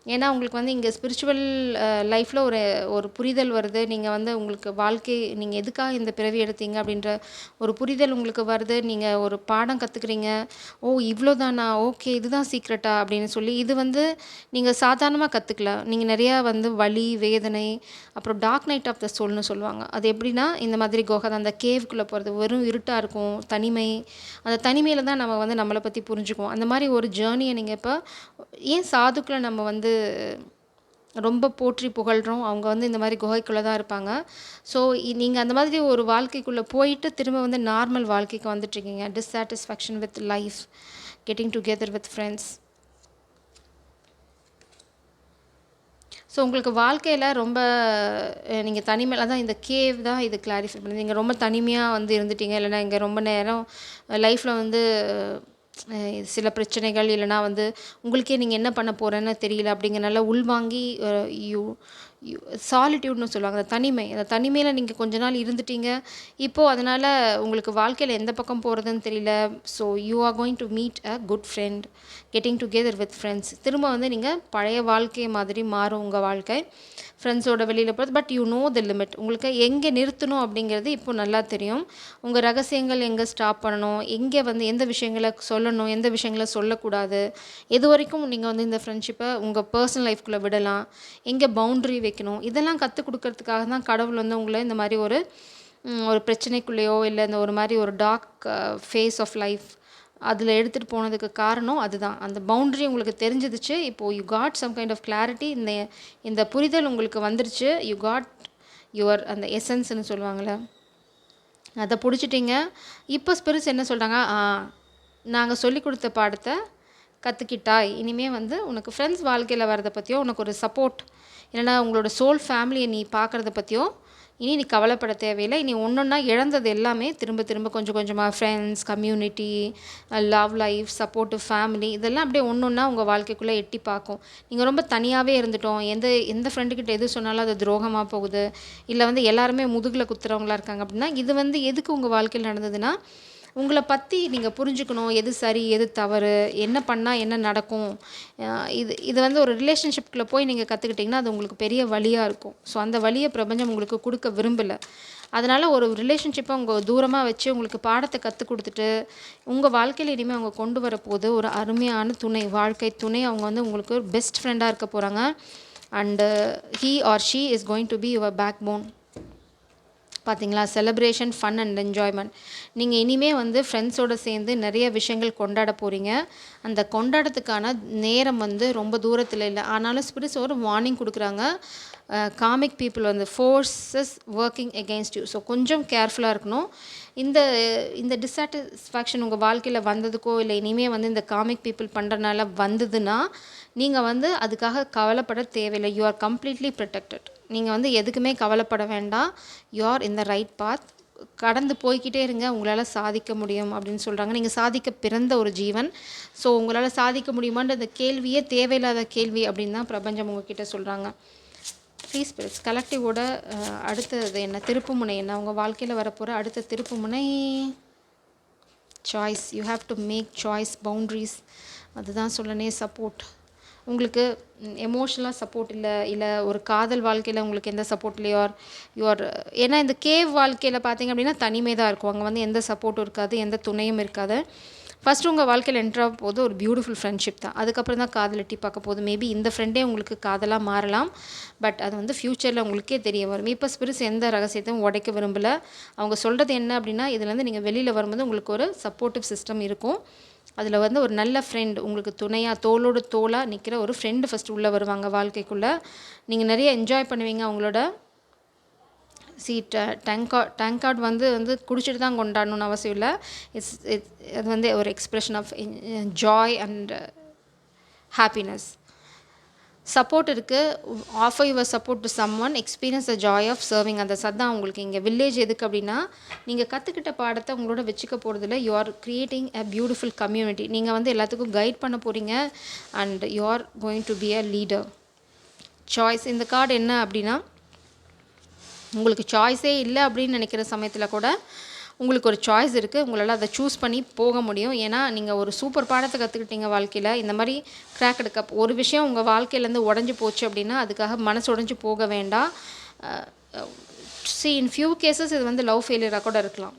ஏன்னா உங்களுக்கு வந்து இங்கே ஸ்பிரிச்சுவல் லைஃப்பில் ஒரு புரிதல் வருது. நீங்கள் வந்து உங்களுக்கு நீங்கள் எதுக்காக இந்த பிறவி எடுத்தீங்க அப்படின்ற ஒரு புரிதல் உங்களுக்கு வருது. நீங்கள் ஒரு பாடம் கற்றுக்குறீங்க. ஓ இவ்வளோதானா, ஓகே இதுதான் சீக்ரெட்டா அப்படின்னு சொல்லி. இது வந்து நீங்கள் சாதாரணமாக கற்றுக்கலாம். நீங்கள் நிறையா வந்து வலி, வேதனை, அப்புறம் டார்க் நைட் ஆஃப் த சோல்னு சொல்லுவாங்க. அது எப்படின்னா, இந்த மாதிரி குகை அந்த கேவுக்குள்ளே போகிறது, வெறும் இருட்டாக இருக்கும், தனிமை. அந்த தனிமையில் தான் நம்ம வந்து நம்மளை பற்றி புரிஞ்சுக்குவோம். அந்த மாதிரி ஒரு ஜேர்னியை நீங்கள் இப்போ ஏன் சாதுக்களை நம்ம வந்து ரொம்ப போற்றி புகழ்கிறோம். அவங்க வந்து இந்த மாதிரி குகைக்குள்ளே தான் இருப்பாங்க. ஸோ நீங்கள் அந்த மாதிரி ஒரு வாழ்க்கைக்குள்ளே போயிட்டு திரும்ப வந்து நார்மல் வாழ்க்கைக்கு வந்துட்டுருக்கீங்க. Dissatisfaction with life, getting together with friends. So உங்களுக்கு வாழ்க்கையில் ரொம்ப நீங்கள் தனிமையில் தான் இந்த கேவ் தான் இது கிளாரிஃபை பண்ணுது. நீங்கள் ரொம்ப தனிமையாக வந்து இருந்துட்டீங்க, இல்லைனா இங்கே ரொம்ப நேரம் லைஃப்பில் வந்து சில பிரச்சனைகள், இல்லைனா வந்து உங்களுக்கே நீங்கள் என்ன பண்ண போகிறேன்னு தெரியல அப்படிங்கிறனால உள்வாங்கி யூ யூ சாலிட்யூட்னு சொல்லுவாங்க. அந்த தனிமையில் நீங்கள் கொஞ்ச நாள் இருந்துட்டீங்க. இப்போது அதனால் உங்களுக்கு வாழ்க்கையில் எந்த பக்கம் போகிறதுன்னு தெரியல. So you are going to meet a good friend, getting together with friends. திரும்ப வந்து நீங்கள் பழைய வாழ்க்கை மாதிரி மாறும் உங்கள் வாழ்க்கை, ஃப்ரெண்ட்ஸோட வெளியில் போகிறது. But you know the limit. உங்களுக்கு எங்கே நிறுத்தணும் அப்படிங்கிறது இப்போ நல்லா தெரியும். உங்கள் ரகசியங்கள் எங்கே ஸ்டாப் பண்ணணும், எங்கே வந்து எந்த விஷயங்களை சொல்லணும், எந்த விஷயங்களை சொல்லக்கூடாது, எது வரைக்கும் நீங்கள் வந்து இந்த ஃப்ரெண்ட்ஷிப்பை உங்கள் பர்சனல் லைஃப்குள்ளே விடலாம், எங்கே பவுண்ட்ரி வைக்கணும், இதெல்லாம் கற்றுக் கொடுக்கறதுக்காக தான் கடவுள் வந்து உங்களை இந்த மாதிரி ஒரு பிரச்சனைக்குள்ளேயோ இல்லை இந்த ஒரு மாதிரி ஒரு டார்க் ஃபேஸ் ஆஃப் லைஃப் அதில் எடுத்துகிட்டு போனதுக்கு காரணம் அதுதான். அந்த பவுண்ட்ரி உங்களுக்கு தெரிஞ்சிடுச்சு. இப்போது you got some kind of clarity. இந்த புரிதல் உங்களுக்கு வந்துருச்சு. யூ காட் யுவர் அந்த எசன்ஸ்ன்னு சொல்லுவாங்கள்ல, அதை பிடிச்சிட்டிங்க. இப்போ ஸ்பிரிட்ஸ் என்ன சொல்கிறாங்க, நாங்கள் சொல்லி கொடுத்த பாடத்தை கற்றுக்கிட்டாய், இனிமேல் வந்து உனக்கு ஃப்ரெண்ட்ஸ் வாழ்க்கையில் வரதை பற்றியோ, உனக்கு ஒரு சப்போர்ட் இல்லைனா உங்களோட சோல் ஃபேமிலியை நீ பார்க்குறத பற்றியோ இனி நீ கவலைப்பட தேவையில்லை. இனி ஒன்றொன்னா இழந்தது எல்லாமே திரும்ப திரும்ப கொஞ்சம் கொஞ்சமாக friends, community, love life, supportive family, இதெல்லாம் அப்படியே ஒன்றொன்னா உங்கள் வாழ்க்கைக்குள்ளே எட்டி பார்க்கும். நீங்கள் ரொம்ப தனியாகவே இருந்துட்டோம், எந்த ஃப்ரெண்டுக்கிட்ட எது சொன்னாலும் அது துரோகமாக போகுது, இல்லை வந்து எல்லாருமே முதுகில் குத்துறவங்களா இருக்காங்க அப்படின்னா, இது வந்து எதுக்கு உங்கள் வாழ்க்கையில் நடந்ததுன்னா, உங்களை பற்றி நீங்கள் புரிஞ்சுக்கணும், எது சரி எது தவறு, என்ன பண்ணால் என்ன நடக்கும். இது வந்து ஒரு ரிலேஷன்ஷிப்குள்ளே போய் நீங்கள் கற்றுக்கிட்டிங்கன்னா அது உங்களுக்கு பெரிய வழியாக இருக்கும். ஸோ அந்த வழியை பிரபஞ்சம் உங்களுக்கு கொடுக்க விரும்பலை. அதனால் ஒரு ரிலேஷன்ஷிப்பை உங்கள் தூரமாக வச்சு உங்களுக்கு பாடத்தை கற்றுக் கொடுத்துட்டு உங்கள் வாழ்க்கையில் இனிமேல் அவங்க கொண்டு வரப்போது ஒரு அருமையான துணை, வாழ்க்கை துணை. அவங்க வந்து உங்களுக்கு ஒரு பெஸ்ட் ஃப்ரெண்டாக இருக்க போகிறாங்க. And he or she is going to be your backbone. பார்த்தீங்களா, செலிப்ரேஷன், ஃபன் அண்ட் என்ஜாய்மெண்ட். நீங்கள் இனிமேல் வந்து ஃப்ரெண்ட்ஸோடு சேர்ந்து நிறைய விஷயங்கள் கொண்டாட போகிறீங்க. அந்த கொண்டாடத்துக்கான நேரம் வந்து ரொம்ப தூரத்தில் இல்லை. ஆனாலும் ஸ்பிரிட்ஸ் ஒரு வார்னிங் கொடுக்குறாங்க. காமிக் பீப்புள் வந்து forces working against you. So கொஞ்சம் கேர்ஃபுல்லாக இருக்கணும். இந்த டிஸாட்டிஸ்ஃபேக்ஷன் உங்கள் வாழ்க்கையில் வந்ததுக்கோ இல்லை இனிமேல் வந்து இந்த காமிக் பீப்புள் பண்ணுறதுனால வந்ததுன்னா நீங்கள் வந்து அதுக்காக கவலைப்பட தேவையில்லை. You are completely protected. நீங்கள் வந்து எதுக்குமே கவலைப்பட வேண்டாம். You are in the right path. கடந்து போய்கிட்டே இருங்க, உங்களால் சாதிக்க முடியும் அப்படின்னு சொல்கிறாங்க. நீங்கள் சாதிக்க பிறந்த ஒரு ஜீவன். ஸோ உங்களால் சாதிக்க முடியுமான்ற அந்த கேள்வியே தேவையில்லாத கேள்வி அப்படின்னு தான் பிரபஞ்சம் உங்ககிட்ட சொல்கிறாங்க. ஃப்ரீ ஸ்பிரிட்ஸ் கலெக்டிவோட அடுத்தது என்ன, திருப்புமுனை என்ன, உங்கள் வாழ்க்கையில் வரப்போகிற அடுத்த திருப்புமுனை choice. You have to make choice, boundaries. அதுதான் சொல்லனே சப்போர்ட். உங்களுக்கு எமோஷ்னலாக சப்போர்ட் இல்லை ஒரு காதல் வாழ்க்கையில் உங்களுக்கு எந்த சப்போர்ட் இல்லையோ, யுவர் ஏன்னா இந்த கேவ் வாழ்க்கையில் பார்த்தீங்க அப்படின்னா தனிமை தான் இருக்கும். அங்கே வந்து எந்த சப்போர்ட்டும் இருக்காது, எந்த துணையும் இருக்காது. ஃபஸ்ட்டு உங்கள் வாழ்க்கையில் என்ட்ராக போது ஒரு பியூட்டிஃபுல் ஃப்ரெண்ட்ஷிப் தான். அதுக்கப்புறம் தான் காதல் எட்டி பார்க்க போகுது. மேபி இந்த ஃப்ரெண்டே உங்களுக்கு காதலாக மாறலாம். பட் அது வந்து ஃப்யூச்சரில் உங்களுக்கே தெரிய வரும். இப்போ ஸ்பிரிட்ஸ் எந்த ரகசியத்தையும் உடைக்க விரும்பலை. அவங்க சொல்கிறது என்ன அப்படின்னா, இதுலேருந்து நீங்கள் வெளியில் வரும்போது உங்களுக்கு ஒரு சப்போர்ட்டிவ் சிஸ்டம் இருக்கும். அதில் வந்து ஒரு நல்ல ஃப்ரெண்ட் உங்களுக்கு துணையாக தோளோடு தோளாக நிற்கிற ஒரு ஃப்ரெண்டு ஃபஸ்ட்டு உள்ளே வருவாங்க வாழ்க்கைக்குள்ளே. நீங்கள் நிறைய என்ஜாய் பண்ணுவீங்க அவங்களோட. டேங்கார்ட் வந்து குடிச்சிட்டு தான் கொண்டாடணும்னு அவசியம் இல்லை. அது வந்து ஒரு expression of joy and happiness. Support இருக்குது. Offer your support to someone, experience the joy of serving. அந்த சத்தான் உங்களுக்கு இங்கே வில்லேஜ் எதுக்கு அப்படின்னா, நீங்கள் கற்றுக்கிட்ட பாடத்தை உங்களோட வச்சுக்க போகிறதில்ல. You are creating a beautiful community. நீங்கள் வந்து எல்லாத்துக்கும் கைட் பண்ண போகிறீங்க. And you are going to be a leader. Choice. இந்த கார்டு என்ன அப்படின்னா, உங்களுக்கு சாய்ஸே இல்லை அப்படின்னு நினைக்கிற சமயத்தில் கூட உங்களுக்கு ஒரு சாய்ஸ் இருக்குது. உங்களால் அதை சூஸ் பண்ணி போக முடியும். ஏன்னா நீங்கள் ஒரு சூப்பர் பாடத்தை கற்றுக்கிட்டீங்க வாழ்க்கையில். இந்த மாதிரி கிராக் எடுக்க ஒரு விஷயம் உங்கள் வாழ்க்கையிலேருந்து உடஞ்சி போச்சு அப்படின்னா அதுக்காக மனசு உடஞ்சி போக வேண்டாம். இன் ஃபியூ கேசஸ் இது வந்து லவ் ஃபெயிலியராக கூட இருக்கலாம்.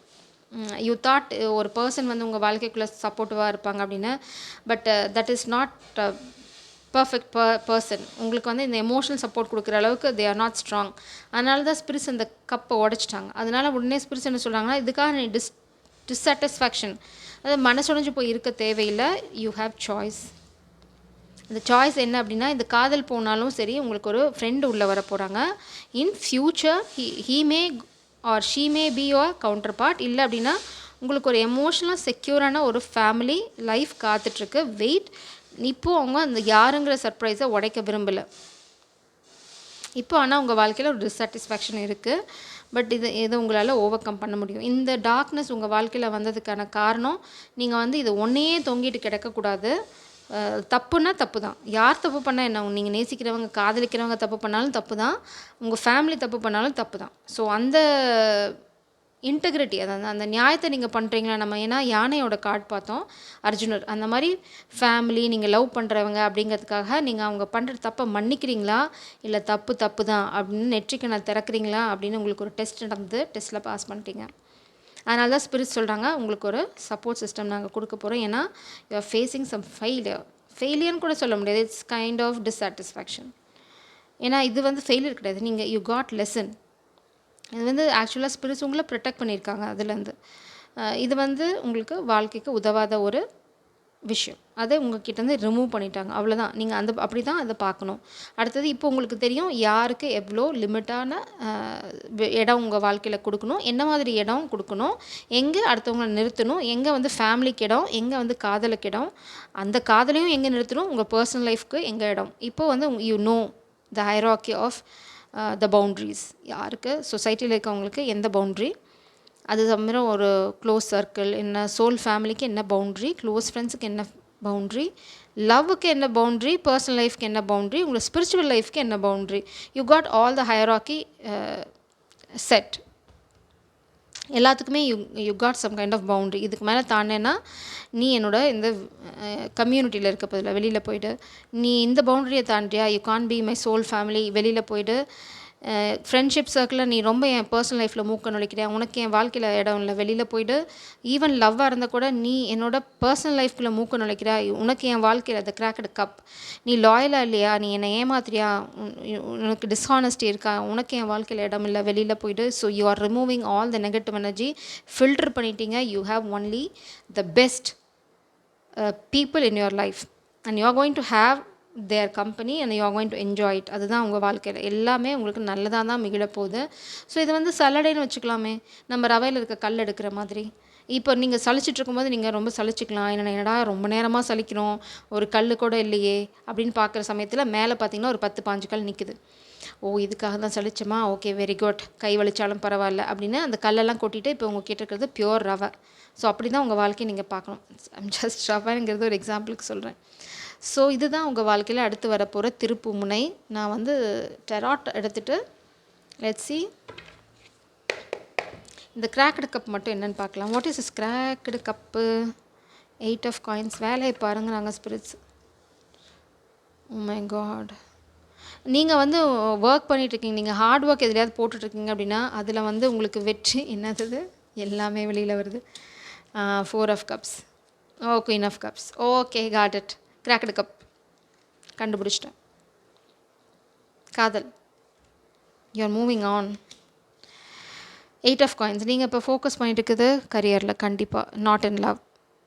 யூ தாட் ஒரு பர்சன் வந்து உங்கள் வாழ்க்கைக்குள்ளே சப்போர்ட்டிவாக இருப்பாங்க அப்படின்னு. But that is not perfect person. உங்களுக்கு வந்து இந்த எமோஷனல் சப்போர்ட் கொடுக்குற அளவுக்கு தே ஆர் நாட் ஸ்ட்ராங். அதனால தான் ஸ்பிரிட்ஸ் அந்த கப்பை உடைச்சிட்டாங்க. அதனால் உடனே ஸ்பிரிட்ஸ் என்ன சொல்கிறாங்கன்னா, இதுக்காக நீ டிஸ்சாட்டிஸ்ஃபேக்ஷன், அதாவது மனசுடைஞ்சு போய் இருக்க தேவையில்லை. You have choice. இந்த சாய்ஸ் என்ன அப்படின்னா, இந்த காதல் போனாலும் சரி உங்களுக்கு ஒரு ஃப்ரெண்டு உள்ளே வர போகிறாங்க. In future he may or she may be your counterpart. இல்லை அப்படின்னா உங்களுக்கு ஒரு எமோஷனலாக செக்யூரான ஒரு ஃபேமிலி லைஃப் காத்துட்ருக்கு. வெயிட். இப்போது அவங்க அந்த யாருங்கிற சர்ப்ரைஸை உடைக்க விரும்பலை. இப்போ ஆனால் உங்கள் வாழ்க்கையில் ஒரு டிஸாட்டிஸ்ஃபேக்ஷன் இருக்குது. பட் இதை உங்களால் ஓவர் கம் பண்ண முடியும். இந்த டார்க்னஸ் உங்கள் வாழ்க்கையில் வந்ததுக்கான காரணம், நீங்கள் வந்து இது ஒன்றையே தொங்கிட்டு கிடக்கக்கூடாது. தப்புன்னா தப்பு தான். யார் தப்பு பண்ணால் என்ன? நீங்கள் நேசிக்கிறவங்க, காதலிக்கிறவங்க தப்பு பண்ணாலும் தப்பு தான். உங்கள் ஃபேமிலி தப்பு பண்ணாலும் தப்பு தான். ஸோ அந்த இன்டெகிரிட்டி, அதாவது அந்த நியாயத்தை நீங்கள் பண்ணுறீங்களா? நம்ம ஏன்னா யானையோட கார்டு பார்த்தோம், அர்ஜுனர். அந்த மாதிரி ஃபேமிலி, நீங்கள் லவ் பண்ணுறவங்க அப்படிங்கிறதுக்காக நீங்கள் அவங்க பண்ணுற தப்பை மன்னிக்கிறீங்களா, இல்லை தப்பு தப்பு தான் அப்படின்னு நெற்றிக்கு நான் திறக்கிறீங்களா அப்படின்னு உங்களுக்கு ஒரு டெஸ்ட் நடந்து டெஸ்ட்டில் பாஸ் பண்ணிட்டீங்க. அதனால தான் ஸ்பிரிட் சொல்கிறாங்க, உங்களுக்கு ஒரு சப்போர்ட் சிஸ்டம் நாங்கள் கொடுக்க போகிறோம். ஏன்னா யூ ஆர் ஃபேஸிங் சம் ஃபெயிலியர்னு கூட சொல்ல முடியாது. It's kind of dissatisfaction. ஏன்னா இது வந்து ஃபெயிலியர் கிடையாது. நீங்கள் யூ காட் லெசன். இது வந்து ஆக்சுவலாக ஸ்பிரிட்ஸ் உங்களை ப்ரொடெக்ட் பண்ணியிருக்காங்க அதுலேருந்து. இது வந்து உங்களுக்கு வாழ்க்கைக்கு உதவாத ஒரு விஷயம். அதை உங்கள்கிட்டேருந்து ரிமூவ் பண்ணிட்டாங்க, அவ்வளோதான். நீங்கள் அப்படி தான் அதை பார்க்கணும். அடுத்தது இப்போ உங்களுக்கு தெரியும் யாருக்கு எவ்வளோ லிமிட்டான இடம் உங்கள் வாழ்க்கையில் கொடுக்கணும், என்ன மாதிரி இடம் கொடுக்கணும், எங்கே அடுத்தவங்களை நிறுத்தணும், எங்கே வந்து ஃபேமிலிக்கு இடம், எங்கே வந்து காதலுக்கு இடம், அந்த காதலையும் எங்கே நிறுத்தணும், உங்கள் பர்சனல் லைஃப்க்கு எங்கே இடம். இப்போது வந்து you know the hierarchy of the boundaries. யாருக்கு சொசைட்டியில் இருக்கவங்களுக்கு எந்த பவுண்ட்ரி, அது தவிர ஒரு க்ளோஸ் சர்க்கிள் என்ன, சோல் ஃபேமிலிக்கு என்ன பவுண்ட்ரி, க்ளோஸ் ஃப்ரெண்ட்ஸுக்கு என்ன பவுண்ட்ரி, லவ்வுக்கு என்ன பவுண்ட்ரி, பர்சனல் லைஃப்க்கு என்ன பவுண்ட்ரி, உங்களோட ஸ்பிரிச்சுவல் லைஃப்க்கு என்ன boundary. You got all the hierarchy set. எல்லாத்துக்குமே you got some kind of boundary. இதுக்கு மேலே தாண்டேன்னா நீ என்னோட இந்த கம்யூனிட்டியில் இருக்க பதில் வெளியில் போய்ட்டு, நீ இந்த பவுண்ட்ரியை தாண்டியா, you can be my soul family, வெளியில் போய்ட்டு ஃப்ரெண்ட்ஷிப் சர்க்கிளில் நீ ரொம்ப என் பர்சனல் லைஃப்பில் மூக்க நுழைக்கிறியா, உனக்கு என் வாழ்க்கையில் இடம் இல்லை, வெளியில் போய்ட்டு ஈவன் லவ்வாக இருந்தால் கூட நீ என்னோட பர்சனல் லைஃப்குள்ளே மூக்க நுழைக்கிறியா, உனக்கு என் வாழ்க்கையில் அந்த கிராக்கடு கப், நீ லாயலாக இல்லையா, நீ என்னை ஏமாத்துறியா, உனக்கு டிஸ்ஹானஸ்டி இருக்கா, உனக்கு என் வாழ்க்கையில் இடம் இல்லை, வெளியில் போய்ட்டு. So you are removing all the negative energy, filter பண்ணிட்டீங்க. You have only the best people in your life and you are going to have their company and you are going to enjoy it. அதுதான் உங்கள் வாழ்க்கையில் எல்லாமே உங்களுக்கு நல்லதாக தான் மிகிழப்போகுது. So இது வந்து சல்லடைன்னு வச்சுக்கலாமே, நம்ம ரவையில் இருக்க கல் எடுக்கிற மாதிரி. இப்போ நீங்கள் சலிச்சிட்டு இருக்கும்போது நீங்கள் ரொம்ப சலிச்சிக்கலாம், என்னடா ரொம்ப நேரமாக சலிக்கிறோம், ஒரு கல் கூட இல்லையே அப்படின்னு பார்க்குற சமயத்தில் மேலே பார்த்தீங்கன்னா ஒரு 10-15 கல் நிற்குது. ஓ இதுக்காக தான் சலிச்சோமா, ஓகே வெரி குட், கை வலிச்சாலும் பரவாயில்ல அப்படின்னு அந்த கல்லெல்லாம் கொட்டிட்டு இப்போ உங்கள் கிட்ட இருக்கிறது பியோர் ரவை. ஸோ அப்படி தான் உங்கள் வாழ்க்கையை நீங்கள் பார்க்கணும். ஐம் ஜஸ்ட் ரவைங்கிறது ஒரு எக்ஸாம்பிளுக்கு சொல்கிறேன். ஸோ இதுதான் உங்கள் வாழ்க்கையில் அடுத்து வரப்போகிற திருப்பு முனை. நான் வந்து டெராட் எடுத்துகிட்டு லெட்ஸ் சி இந்த கிராக்கடு கப் மட்டும் என்னென்னு பார்க்கலாம். What is is cracked cup? 8 of coins. வேலையை பாருங்கள் நாங்கள் ஸ்பிரிட்ஸ். ஓ மை காட், நீங்கள் வந்து ஒர்க் பண்ணிகிட்ருக்கீங்க, நீங்கள் ஹார்ட் ஒர்க் எதுலையாவது போட்டுட்ருக்கீங்க அப்படின்னா அதில் வந்து உங்களுக்கு வெற்றி என்னது எல்லாமே வெளியில் வருது. 4 of cups. Oh queen of cups. Okay got it. Cracked cup கண்டுபிடிச்சிட்டேன். காதல், you are moving on. 8 of coins. நீங்கள் இப்போ ஃபோக்கஸ் பண்ணிட்டு இருக்குது கரியரில், கண்டிப்பாக not in love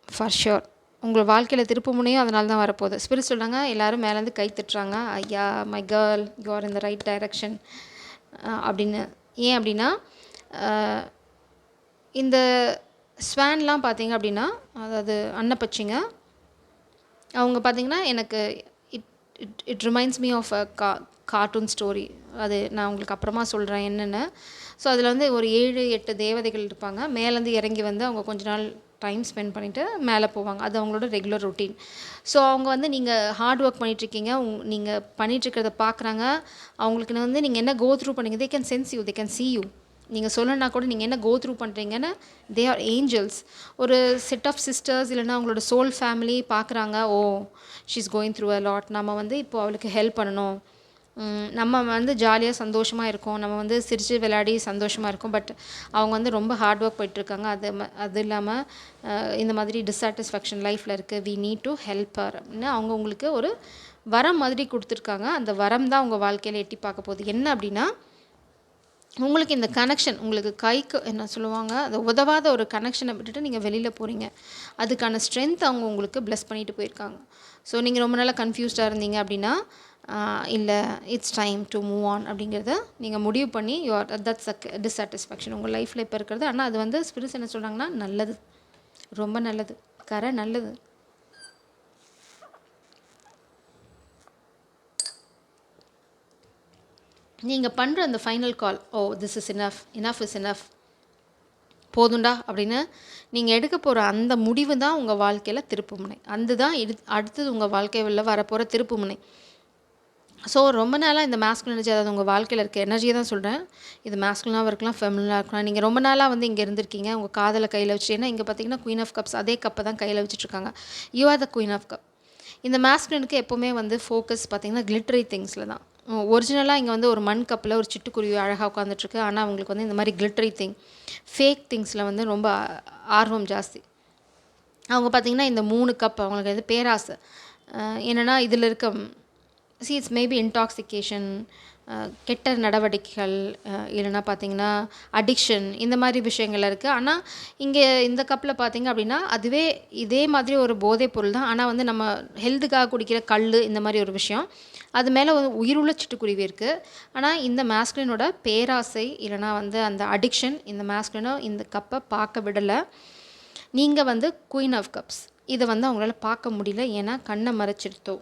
for sure. உங்கள் வாழ்க்கையில் திருப்பு முனையும் அதனால தான் வரப்போகுது. ஸ்பிரிட் சொல்கிறாங்க, எல்லோரும் மேலேருந்து கை தட்டுறாங்க, ஐயா my girl you are in the right direction அப்படின்னு. ஏன் அப்படின்னா இந்த ஸ்வான்லாம் பார்த்தீங்க அப்படின்னா, அதாவது அன்னப்பச்சிங்க, அவங்க பார்த்திங்கன்னா எனக்கு it reminds me of a cartoon story. அது நான் உங்களுக்கு அப்புறமா சொல்கிறேன் என்னென்னு. ஸோ அதில் வந்து ஒரு 7-8 தேவதைகள் இருப்பாங்க. மேலேருந்து இறங்கி வந்து அவங்க கொஞ்ச நாள் டைம் ஸ்பெண்ட் பண்ணிவிட்டு மேலே போவாங்க. அது அவங்களோட ரெகுலர் ரொட்டீன். ஸோ அவங்க வந்து நீங்கள் ஹார்ட் ஒர்க் பண்ணிகிட்ருக்கீங்க, நீங்கள் பண்ணிகிட்ருக்கிறத பார்க்குறாங்க. அவங்களுக்கு வந்து நீங்கள் என்ன கோ த்ரூ பண்ணீங்க, they can sense you, they can see you. நீங்கள் சொல்லணுன்னா கூட நீங்கள் என்ன கோ த்ரூ பண்ணுறீங்கன்னு. They are angels. ஒரு செட் ஆஃப் சிஸ்டர்ஸ் இல்லைன்னா அவங்களோட சோல் ஃபேமிலி பார்க்குறாங்க, oh she is going through a lot, நம்ம வந்து இப்போது அவளுக்கு ஹெல்ப் பண்ணணும், நம்ம வந்து ஜாலியாக சந்தோஷமாக இருக்கோம், நம்ம வந்து சிரித்து விளையாடி சந்தோஷமாக இருக்கும். பட் அவங்க வந்து ரொம்ப ஹார்ட் ஒர்க் போயிட்டுருக்காங்க. அது இல்லாமல் இந்த மாதிரி டிஸாட்டிஸ்ஃபேக்ஷன் லைஃப்பில் இருக்குது, we need to help her அப்படின்னு அவங்க உங்களுக்கு ஒரு வரம் மாதிரி கொடுத்துருக்காங்க. அந்த வரம் தான் உங்கள் வாழ்க்கையில் எட்டி பார்க்க போகுது. என்ன அப்படின்னா, உங்களுக்கு இந்த கனெக்ஷன், உங்களுக்கு கைக்கு என்ன சொல்லுவாங்க, அந்த உதவாத ஒரு கனெக்ஷனை விட்டுட்டு நீங்கள் வெளியில் போகிறீங்க. அதுக்கான ஸ்ட்ரென்த் அவங்க உங்களுக்கு ப்ளஸ் பண்ணிட்டு போயிருக்காங்க. ஸோ நீங்கள் ரொம்ப நாளாக கன்ஃபியூஸ்டாக இருந்தீங்க அப்படின்னா, இல்லை it's time to move on அப்படிங்கிறத நீங்கள் முடிவு பண்ணி தட்ஸ் அ டிஸாட்டிஸ்ஃபேக்ஷன் உங்கள் லைஃப்பில் இப்போ இருக்கிறது. ஆனால் அது வந்து ஸ்பிரிட்ஸ் என்ன சொல்கிறாங்கன்னா, நல்லது, ரொம்ப நல்லது, கரை நல்லது. நீங்கள் பண்ணுற அந்த final call, oh this is enough is enough, போதுண்டா அப்படின்னு நீங்கள் எடுக்க போகிற அந்த முடிவு தான் உங்கள் வாழ்க்கையில் திருப்புமுனை. அந்த தான் அடுத்தது உங்கள் வாழ்க்கையில் வரப்போகிற திருப்புமுனை. ஸோ ரொம்ப நாளாக இந்த மேஸ்குலின் எனர்ஜி, அதாவது உங்கள் வாழ்க்கையில் இருக்க எனர்ஜியை தான் சொல்கிறேன். இது மேஸ்குலினாகவும் இருக்கலாம், ஃபெமினாக இருக்கலாம். நீங்கள் ரொம்ப நாளாக வந்து இங்கே இருந்திருக்கீங்க, உங்கள் காதலை கையில் வச்சுட்டு. ஏன்னா இங்கே பார்த்தீங்கன்னா குயின் ஆஃப் கப்ஸ், அதே கப்பை தான் கையில் வச்சுட்ருக்காங்க. You are the queen of cup. இந்த மேஸ்குலினுக்கு எப்போவுமே வந்து ஃபோக்கஸ் பார்த்தீங்கன்னா கிளிட்டரி திங்ஸில் தான். ஒரிஜினலாக இங்கே வந்து ஒரு மண் கப்பில் ஒரு சிட்டுக்குருவி அழகாக உட்காந்துட்ருக்கு. ஆனால் அவங்களுக்கு வந்து இந்த மாதிரி கிளிட்டரி திங், ஃபேக் திங்ஸில் வந்து ரொம்ப ஆர்வம் ஜாஸ்தி. அவங்க பார்த்திங்கன்னா இந்த 3 கப் அவங்களுக்கு வந்து பேராசை. என்னென்னா இதில் இருக்க இட்ஸ் மேபி இன்டாக்சிகேஷன், கெட்ட நடவடிக்கைகள், இல்லைனா பார்த்திங்கன்னா அடிக்ஷன், இந்த மாதிரி விஷயங்கள் இருக்குது. ஆனால் இங்கே இந்த கப்பில் பார்த்திங்க அப்படின்னா அதுவே இதே மாதிரி ஒரு போதைப் பொருள் தான். ஆனால் வந்து நம்ம ஹெல்த்துக்காக குடிக்கிற கல், இந்த மாதிரி ஒரு விஷயம். அது மேலே வந்து உயிருள்ள சிட்டுக்குருவி இருக்குது. ஆனால் இந்த மேஸ்குலினோட பேராசை இல்லைனா வந்து அந்த அடிக்ஷன் இந்த மேஸ்குலினோ இந்த கப்பை பார்க்க விடலை. நீங்கள் வந்து குயின் ஆஃப் கப்ஸ், இதை வந்து அவங்களால பார்க்க முடியல, ஏன்னா கண்ணை மறைச்சிருத்தோ.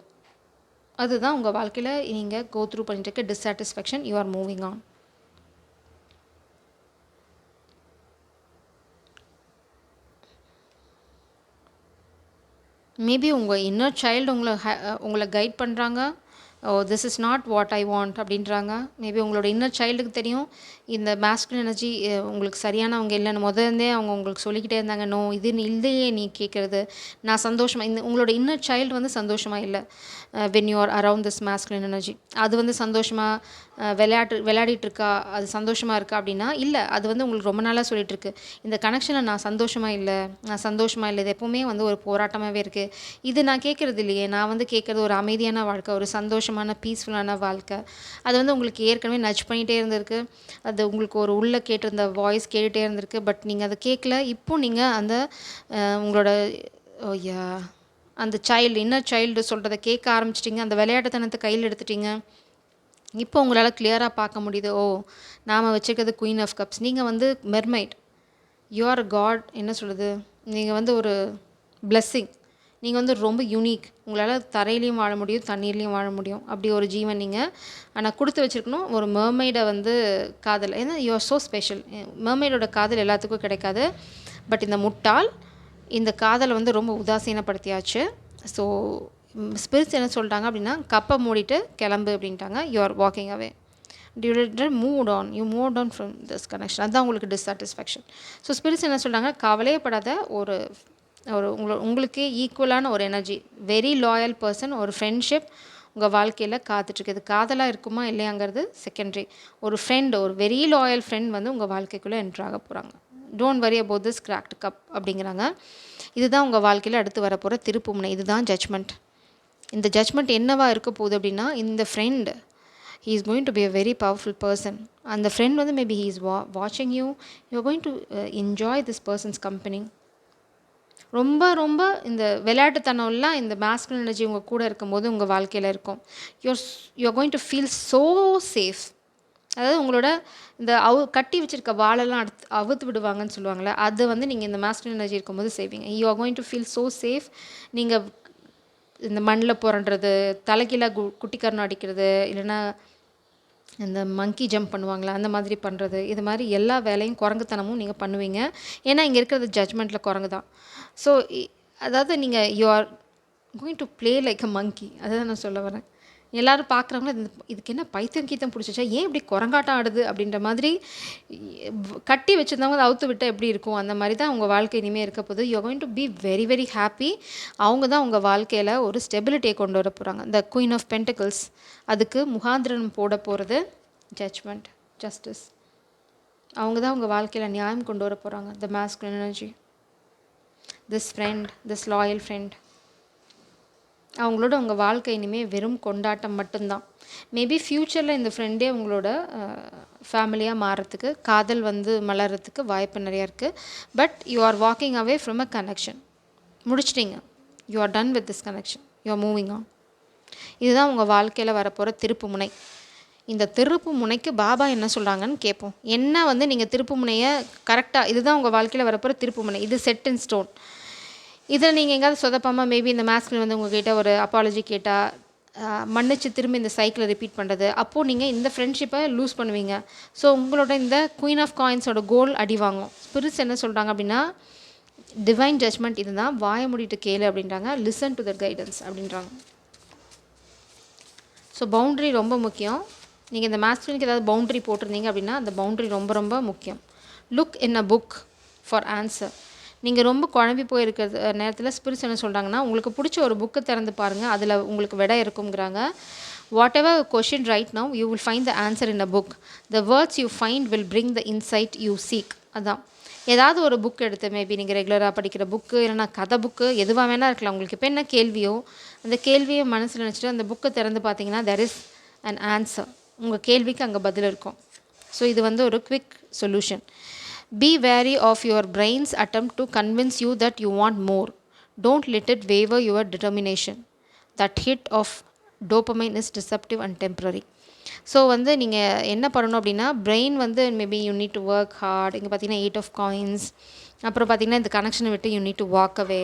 அதுதான் உங்கள் வாழ்க்கையில் நீங்கள் கோ த்ரூ பண்ணிட்டு இருக்க dissatisfaction. You are moving on. Maybe உங்கள் இன்னர் சைல்டு உங்களை கைட் பண்ணுறாங்க. Oh this is not what I want அப்படின்றாங்க. மேபி உங்களோட இன்னர் சைல்டுக்கு தெரியும் இந்த மேஸ்குலின் எனர்ஜி உங்களுக்கு சரியானவங்க இல்லைன்னு. முதல்ல அவங்க உங்களுக்கு சொல்லிக்கிட்டே இருந்தாங்க, நோ இது இல்லையே நீ கேட்குறது, நான் சந்தோஷமாக. உங்களோட இன்னர் சைல்டு வந்து சந்தோஷமாக இல்லை when you are around this masculine energy. அது வந்து சந்தோஷமாக விளையாடிட்டு இருக்கா, அது சந்தோஷமாக இருக்கா அப்படின்னா இல்லை. அது வந்து உங்களுக்கு ரொம்ப நாளாக சொல்லிட்டு இருக்கு, இந்த கனெக்ஷனில் நான் சந்தோஷமாக இல்லை, இது எப்போவுமே வந்து ஒரு போராட்டமாகவே இருக்குது. இது நான் கேட்குறது இல்லையே, நான் வந்து கேட்குறது ஒரு அமைதியான வாழ்க்கை, ஒரு சந்தோஷமான பீஸ்ஃபுல்லான வாழ்க்கை. அது வந்து உங்களுக்கு ஏற்கனவே நட்ச் பண்ணிகிட்டே இருந்திருக்கு. அது உங்களுக்கு ஒரு உள்ளே கேட்டிருந்த வாய்ஸ் கேட்டுகிட்டே இருந்திருக்கு. பட் நீங்கள் அதை கேட்கல. இப்போ நீங்கள் அந்த உங்களோட அந்த இன்னர் சைல்டு சொல்கிறத கேட்க ஆரம்பிச்சிட்டிங்க. அந்த விளையாட்டுத்தனத்தை கையில் எடுத்துட்டிங்க. இப்போ உங்களால் கிளியராக பார்க்க முடியுது, ஓ நாம் வச்சுருக்கிறது குயின் ஆஃப் கப்ஸ். நீங்கள் வந்து மெர்மைட், யூ ஆர் காட். என்ன சொல்கிறது, நீங்கள் வந்து ஒரு பிளெஸ்ஸிங். நீங்கள் வந்து ரொம்ப யூனிக். உங்களால் தரையிலையும் வாழ முடியும், தண்ணீர்லேயும் வாழ முடியும். அப்படி ஒரு ஜீவன் நீங்கள். ஆனால் கொடுத்து வச்சுருக்கணும் ஒரு மெர்மைடை வந்து காதல். ஏன்னா யூ ஆர் ஸோ ஸ்பெஷல். மெர்மைடோட காதல் எல்லாத்துக்கும் கிடைக்காது. பட் இந்த முட்டாள் இந்த காதலை வந்து ரொம்ப உதாசீனப்படுத்தியாச்சு. ஸோ ஸ்பிரிட்ஸ் என்ன சொல்லிட்டாங்க அப்படின்னா, கப்பை மூடிட்டு கிளம்பு அப்படின்ட்டாங்க. You are walking away. You move on from this connection. அதுதான் உங்களுக்கு டிஸாட்டிஸ்ஃபேக்ஷன். ஸோ ஸ்பிரிட்ஸ் என்ன சொல்கிறாங்க, கவலையப்படாத, ஒரு உங்களுக்கு ஈக்குவலான ஒரு எனர்ஜி, வெரி லாயல் பர்சன், ஒரு ஃப்ரெண்ட்ஷிப் உங்கள் வாழ்க்கையில் காத்துட்ருக்குது. காதலாக இருக்குமா இல்லையாங்கிறது செகண்டரி. ஒரு ஃப்ரெண்ட், ஒரு வெரி லாயல் ஃப்ரெண்ட் வந்து உங்கள் வாழ்க்கைக்குள்ளே என்ட்ரு ஆக போகிறாங்க. Don't worry about this cracked cup அப்படிங்கிறாங்க. இதுதான் உங்கள் வாழ்க்கையில் அடுத்து வரப்போகிற திருப்புமுனை. இதுதான் ஜட்ஜ்மெண்ட். இந்த ஜட்ஜ்மெண்ட் என்னவாக இருக்க போகுது அப்படின்னா, இந்த friend he is going to be a very powerful person. அந்த ஃப்ரெண்ட் வந்து maybe he is watching you are going to enjoy this person's company. ரொம்ப ரொம்ப இந்த விளையாட்டுத்தனம்லாம் இந்த மேஸ்குலின் எனர்ஜி உங்கள் கூட இருக்கும்போது உங்கள் வாழ்க்கையில் இருக்கும். You're going to feel so safe. அதாவது உங்களோட இந்த கட்டி வச்சுருக்க வாழெல்லாம் அவுத்து விடுவாங்கன்னு சொல்லுவாங்களே, அது வந்து நீங்கள் இந்த மேஸ்குலின் எனர்ஜி இருக்கும்போது செய்வீங்க. You are going to feel so safe. நீங்கள் இந்த மண்ணில் புரண்டுறது, தலைகீழ குட்டிக்கரணம் அடிக்கிறது, இல்லைன்னா இந்த மங்கி ஜம்ப் பண்ணுவாங்களே அந்த மாதிரி பண்ணுறது, இது மாதிரி எல்லா வேலையும் குரங்குத்தனமும் நீங்கள் பண்ணுவீங்க. ஏன்னா இங்கே இருக்கிறது ஜட்ஜ்மெண்ட்டில் குரங்கு தான். ஸோ அதாவது நீங்கள் you are going to play like a monkey. அதை நான் சொல்ல வரேன். எல்லோரும் பார்க்குறவங்கள இதுக்கு என்ன பைத்தியம் கீத்தம் பிடிச்சிச்சா, ஏன் இப்படி குரங்காட்டம் ஆடுது அப்படின்ற மாதிரி கட்டி வச்சுருந்தவங்க அவுத்து விட்டால் எப்படி இருக்கும், அந்த மாதிரி தான் உங்கள் வாழ்க்கை இனிமேல் இருக்க போகுது. You are going to be very very happy. அவங்க தான் உங்கள் வாழ்க்கையில் ஒரு ஸ்டெபிலிட்டியை கொண்டு வர போகிறாங்க. த குயின் ஆஃப் பென்டிகிள்ஸ், அதுக்கு முகாந்திரம் போட போகிறது ஜட்ஜ்மெண்ட், ஜஸ்டிஸ். அவங்க தான் உங்கள் வாழ்க்கையில் நியாயம் கொண்டு வர போகிறாங்க. The masculine energy, this friend, this loyal friend. அவங்களோட உங்கள் வாழ்க்கை இனிமேல் வெறும் கொண்டாட்டம் மட்டும்தான். மேபி ஃப்யூச்சரில் இந்த ஃப்ரெண்டே உங்களோட ஃபேமிலியாக மாறுறதுக்கு, காதல் வந்து மலர்றதுக்கு வாய்ப்பு நிறையா இருக்குது. But you are walking away from a connection. முடிச்சிட்டிங்க. You are done with this connection. You are moving on. இதுதான் உங்கள் வாழ்க்கையில் வரப்போகிற திருப்பு முனை. இந்த திருப்பு முனைக்கு பாபா என்ன சொல்கிறாங்கன்னு கேட்போம். என்ன வந்து நீங்கள் திருப்பு முனையை கரெக்டாக, இதுதான் உங்கள் வாழ்க்கையில் வரப்போகிற திருப்பு முனை, இது செட் இன் ஸ்டோன். இதில் நீங்கள் எங்கேயாவது சொதப்பாமல் மேபி இந்த மேஸ்கில் வந்து உங்கள்கிட்ட ஒரு அப்பாலஜி கேட்டால், மன்னிச்சு திரும்ப இந்த சைக்கிளை ரிப்பீட் பண்ணுறது. அப்போது நீங்கள் இந்த ஃப்ரெண்ட்ஷிப்பை லூஸ் பண்ணுவீங்க. ஸோ உங்களோட இந்த குயின் ஆஃப் காயின்ஸோட கோல் அடி வாங்கும். ஸ்பிரிட்ஸ் என்ன சொல்கிறாங்க அப்படின்னா, டிவைன் ஜட்ஜ்மெண்ட் இதுதான், வாய மூடிட்டு கேளு அப்படின்றாங்க. லிசன் டு தட் கைடன்ஸ் அப்படின்றாங்க. ஸோ பவுண்ட்ரி ரொம்ப முக்கியம். நீங்கள் இந்த மாஸ்குலினுக்கு ஏதாவது பவுண்ட்ரி போட்டிருந்தீங்க அப்படின்னா அந்த பவுண்ட்ரி ரொம்ப ரொம்ப முக்கியம். Look in a book for answer. நீங்கள் ரொம்ப குழம்பி போயிருக்கிறது நேரத்தில் ஸ்பிரிட்ஸ் என்ன சொல்கிறாங்கன்னா, உங்களுக்கு பிடிச்ச ஒரு புக்கை திறந்து பாருங்கள், அதில் உங்களுக்கு விடை இருக்குங்கிறாங்க. Whatever question right now you will find the answer in a book. The words you find will bring the insight you seek. அதான் ஏதாவது ஒரு புக் எடுத்து, மேபி நீங்கள் ரெகுலராக படிக்கிற புக்கு, இல்லைனா கதை புக்கு, எதுவாக வேணால் இருக்கலாம். உங்களுக்கு இப்போ என்ன கேள்வியோ அந்த கேள்வியை மனசில் நினச்சிட்டு அந்த புக்கை திறந்து பார்த்தீங்கன்னா தெர் இஸ் அன் ஆன்சர். உங்கள் கேள்விக்கு அங்கே பதில் இருக்கும். ஸோ இது வந்து ஒரு quick solution. Be wary of your brain's attempt to convince you that you want more. Don't let it waver your determination. That hit of dopamine is deceptive and temporary. So வந்து நீங்கள் என்ன பண்ணணும் அப்படின்னா, brain வந்து maybe you need to work hard. இங்கே பார்த்தீங்கன்னா 8 of coins. அப்புறம் பார்த்தீங்கன்னா இந்த கனெக்ஷனை விட்டு you need to walk away.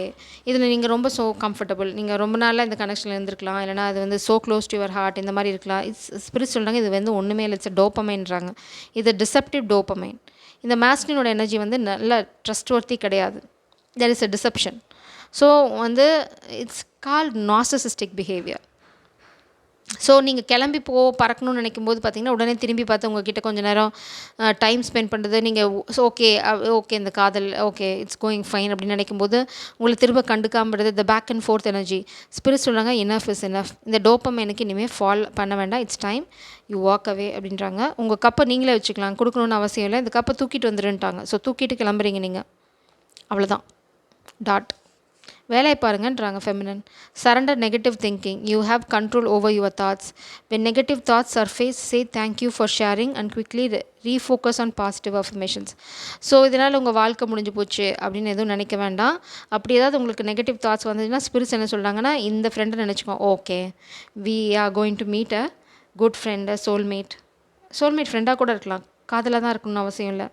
இதில் நீங்கள் ரொம்ப கம்ஃபர்டபுள், நீங்கள் ரொம்ப நாளாக இந்த கனெக்ஷனில் இருந்திருக்கலாம், இல்லைனா அது வந்து க்ளோஸ் டு யுவர் ஹார்ட், இந்த மாதிரி இருக்கலாம். ஸ்பிரிட் சொல்கிறாங்க இது வந்து ஒன்றுமே இல்லை, இட்ஸ் டோப்பமைன்றாங்க. இது டிசெப்டிவ் டோப்பமைன். இந்த மாஸ்குலினோட எனர்ஜி வந்து நல்ல ட்ரஸ்ட்வர்த்தி கிடையாது. There is a deception. So வந்து it's called narcissistic behaviour. So நீங்கள் கிளம்பி பறக்கணும்னு நினைக்கும்போது பார்த்தீங்கன்னா உடனே திரும்பி பார்த்து உங்ககிட்ட கொஞ்சம் நேரம் டைம் ஸ்பெண்ட் பண்ணுறது. நீங்கள் ஓகே இந்த காதல் ஓகே இட்ஸ் கோயிங் ஃபைன் அப்படின்னு நினைக்கும்போது உங்களை திரும்ப கண்டுக்காமறது. The back and forth energy. Spirit சொல்கிறாங்க இனஃப் இஸ் இனஃப். இந்த டோப்பமைனுக்கு இனிமேல் ஃபால் பண்ண வேண்டாம், it's time you walk away அப்படின்றாங்க. உங்கள் கப்பை நீங்களே வச்சுக்கலாம், கொடுக்கணுன்னு அவசியம் இல்லை. இந்த கப்பை தூக்கிட்டு வந்துருன்ட்டாங்க. ஸோ தூக்கிட்டு கிளம்புறீங்க நீங்கள், அவ்வளோதான், டாட். வேலையை பாருங்கன்றாங்க feminine. Surrender negative thinking. You have control over your thoughts. When negative thoughts surface say thank you for sharing and quickly refocus on positive affirmations. So இதனால் உங்கள் வாழ்க்கை முடிஞ்சு போச்சு அப்படின்னு எதுவும் நினைக்க வேண்டாம். அப்படி ஏதாவது உங்களுக்கு நெகட்டிவ் தாட்ஸ் வந்ததுன்னா ஸ்பிரிட்ஸ் என்ன சொல்கிறாங்கன்னா, இந்த ஃப்ரெண்டை நினச்சிக்கோ, okay we are going to meet a good friend, a soulmate ஃப்ரெண்டாக கூட இருக்கலாம், காதலாக தான் இருக்கணும்னு அவசியம் இல்லை.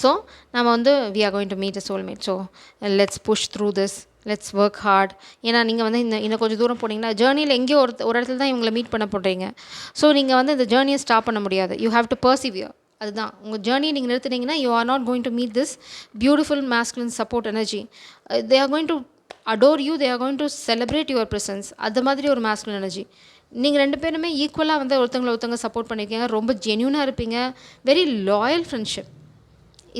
ஸோ நம்ம வந்து we are going to meet a soulmate. So let's push through this, let's work hard. ஏன்னா நீங்கள் வந்து இன்னும் கொஞ்சம் தூரம் போனீங்கன்னா ஜேர்னியில் எங்கேயோ ஒரு இடத்துல தான் இவங்களை மீட் பண்ண போடுறீங்க. ஸோ நீங்கள் வந்து இந்த ஜேர்னியை ஸ்டாப் பண்ண முடியாது. You have to persevere. அதுதான் உங்கள் ஜேர்னியை நீங்கள் நிறுத்துனீங்கன்னா you are not going to meet this beautiful masculine support energy. They are going to adore you, they are going to celebrate your presence. அது மாதிரி ஒரு மாஸ்குலின் எனர்ஜி. நீங்கள் ரெண்டு பேருமே ஈக்குவலாக வந்து ஒருத்தவங்க சப்போர்ட் பண்ணியிருக்கீங்க, ரொம்ப ஜென்யூனாக இருப்பீங்க, வெரி லாயல் ஃப்ரெண்ட்ஷிப்.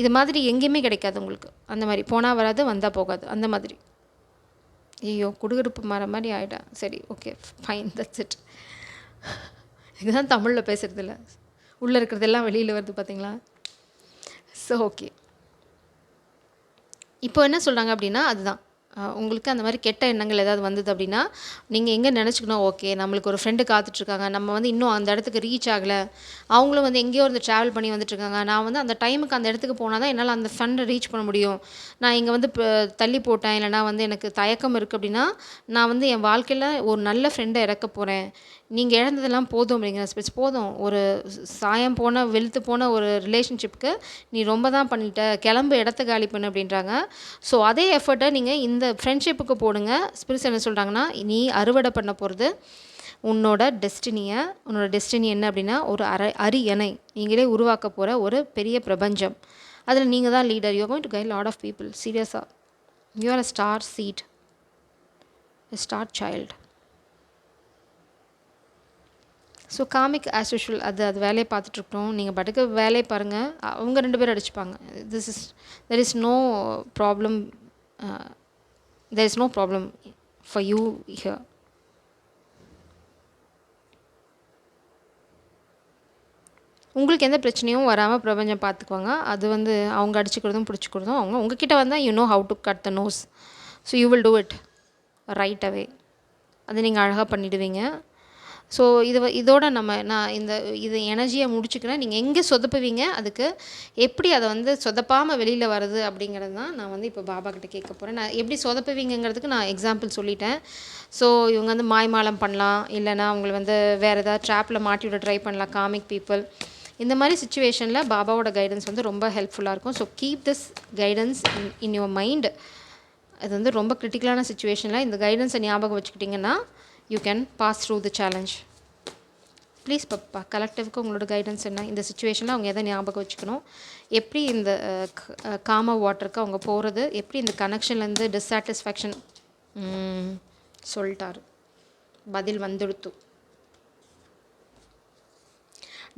இது மாதிரி எங்கேயுமே கிடைக்காது உங்களுக்கு. அந்த மாதிரி போனால் வராது, வந்தால் போகாது, அந்த மாதிரி. ஐயோ குடுகுடுப்பு மர மாதிரி ஆகிட்டேன். சரி ஓகே ஃபைன், தட்ஸ் இட். இதுதான் தமிழில் பேசுகிறதில்ல, உள்ளே இருக்கிறதெல்லாம் வெளியில் வருது பார்த்தீங்களா. ஸோ ஓகே, இப்போ என்ன சொல்கிறாங்க அப்படின்னா, அதுதான் உங்களுக்கு அந்த மாதிரி கெட்ட எண்ணங்கள் ஏதாவது வந்தது அப்படின்னா நீங்கள் எங்கே நினச்சிக்கணும், ஓகே நம்மளுக்கு ஒரு ஃப்ரெண்டு காத்துட்ருக்காங்க, நம்ம வந்து இன்னும் அந்த இடத்துக்கு ரீச் ஆகலை, அவங்களும் வந்து எங்கேயோ இருந்து ட்ராவல் பண்ணி வந்துட்டுருக்காங்க, நான் வந்து அந்த டைமுக்கு அந்த இடத்துக்கு போனால் தான் என்னால் அந்த ஃப்ரெண்டை ரீச் பண்ண முடியும், நான் இங்கே வந்து தள்ளி போட்டேன், இல்லைனா வந்து எனக்கு தயக்கம் இருக்குது அப்படின்னா நான் வந்து என் வாழ்க்கையில் ஒரு நல்ல ஃப்ரெண்டை இறக்க போகிறேன், நீங்கள் இழந்ததெல்லாம் போதும் அப்படிங்கிற ஸ்பெச் போதும். ஒரு சாயம் போன வெளுத்து போன ஒரு ரிலேஷன்ஷிப்க்கு நீ ரொம்ப தான் பண்ணிட்ட, கிளம்பு இடத்த காலி பண்ணு அப்படின்றாங்க. ஸோ அதே எஃபர்ட்டை நீங்கள் இந்த ஃப்ரெண்ட்ஷிப்புக்கு போடுங்க. ஸ்பிரிட்ஸ் என்ன சொல்கிறாங்கன்னா, நீ அறுவடை பண்ண போகிறது உன்னோட டெஸ்டினி என்ன அப்படின்னா ஒரு அரியணை நீங்களே உருவாக்க போகிற ஒரு பெரிய பிரபஞ்சம். அதில் நீங்கள் தான் leader. You are going to guide lot of people. சீரியஸாக you are a star seed, a star child. So comic as usual அது வேலையை பார்த்துட்ருக்கோம். நீங்கள் பாட்டுக்கு வேலையை பாருங்கள், அவங்க 2 பேரும் அடிச்சுப்பாங்க. There is no problem for you here. உங்களுக்கு எந்த பிரச்சனையும் வராமல் பிரபஞ்சம் பார்த்துக்குவாங்க. அது வந்து அவங்க அடிச்சுக்கிறதும் பிடிச்சிக்கிறதும் அவங்க உங்ககிட்ட வந்தால் you know how to cut the nose. So you will do it right away. அது நீங்கள் அழகாக பண்ணிவிடுவீங்க. ஸோ இதோட நான் இது எனர்ஜியை முடிச்சுக்கிறேன். நீங்கள் எங்கே சொதப்புவீங்க, அதுக்கு எப்படி அதை வந்து சொதப்பாமல் வெளியில் வருது அப்படிங்கிறது தான் நான் வந்து இப்போ பாபா கிட்டே கேட்க போகிறேன். நான் எப்படி சொதப்புவீங்கிறதுக்கு நான் எக்ஸாம்பிள் சொல்லிட்டேன். ஸோ இவங்க வந்து மாய்மாலம் பண்ணலாம், இல்லைனா அவங்களை வந்து வேறு ஏதாவது ட்ராப்பில் மாட்டி விட ட்ரை பண்ணலாம், காமிக் பீப்புள். இந்த மாதிரி சுச்சுவேஷனில் பாபாவோட கைடன்ஸ் வந்து ரொம்ப ஹெல்ப்ஃபுல்லாக இருக்கும். So keep this guidance in your mind. அது வந்து ரொம்ப கிரிட்டிக்கலான சுச்சுவேஷனில் இந்த கைடன்ஸை ஞாபகம் வச்சுக்கிட்டிங்கன்னா you can pass through the challenge. Please பப்பா, கலெக்டிவ்க்கு உங்களோட கைடன்ஸ் என்ன? இந்த சுச்சுவேஷனில் அவங்க எதை ஞாபகம் வச்சுக்கணும், எப்படி இந்த காம வாட்டருக்கு அவங்க போகிறது, எப்படி இந்த கனெக்ஷன்லேருந்து டிஸாட்டிஸ்ஃபேக்ஷன் சொல்லிட்டாரு, பதில் வந்துடுத்து.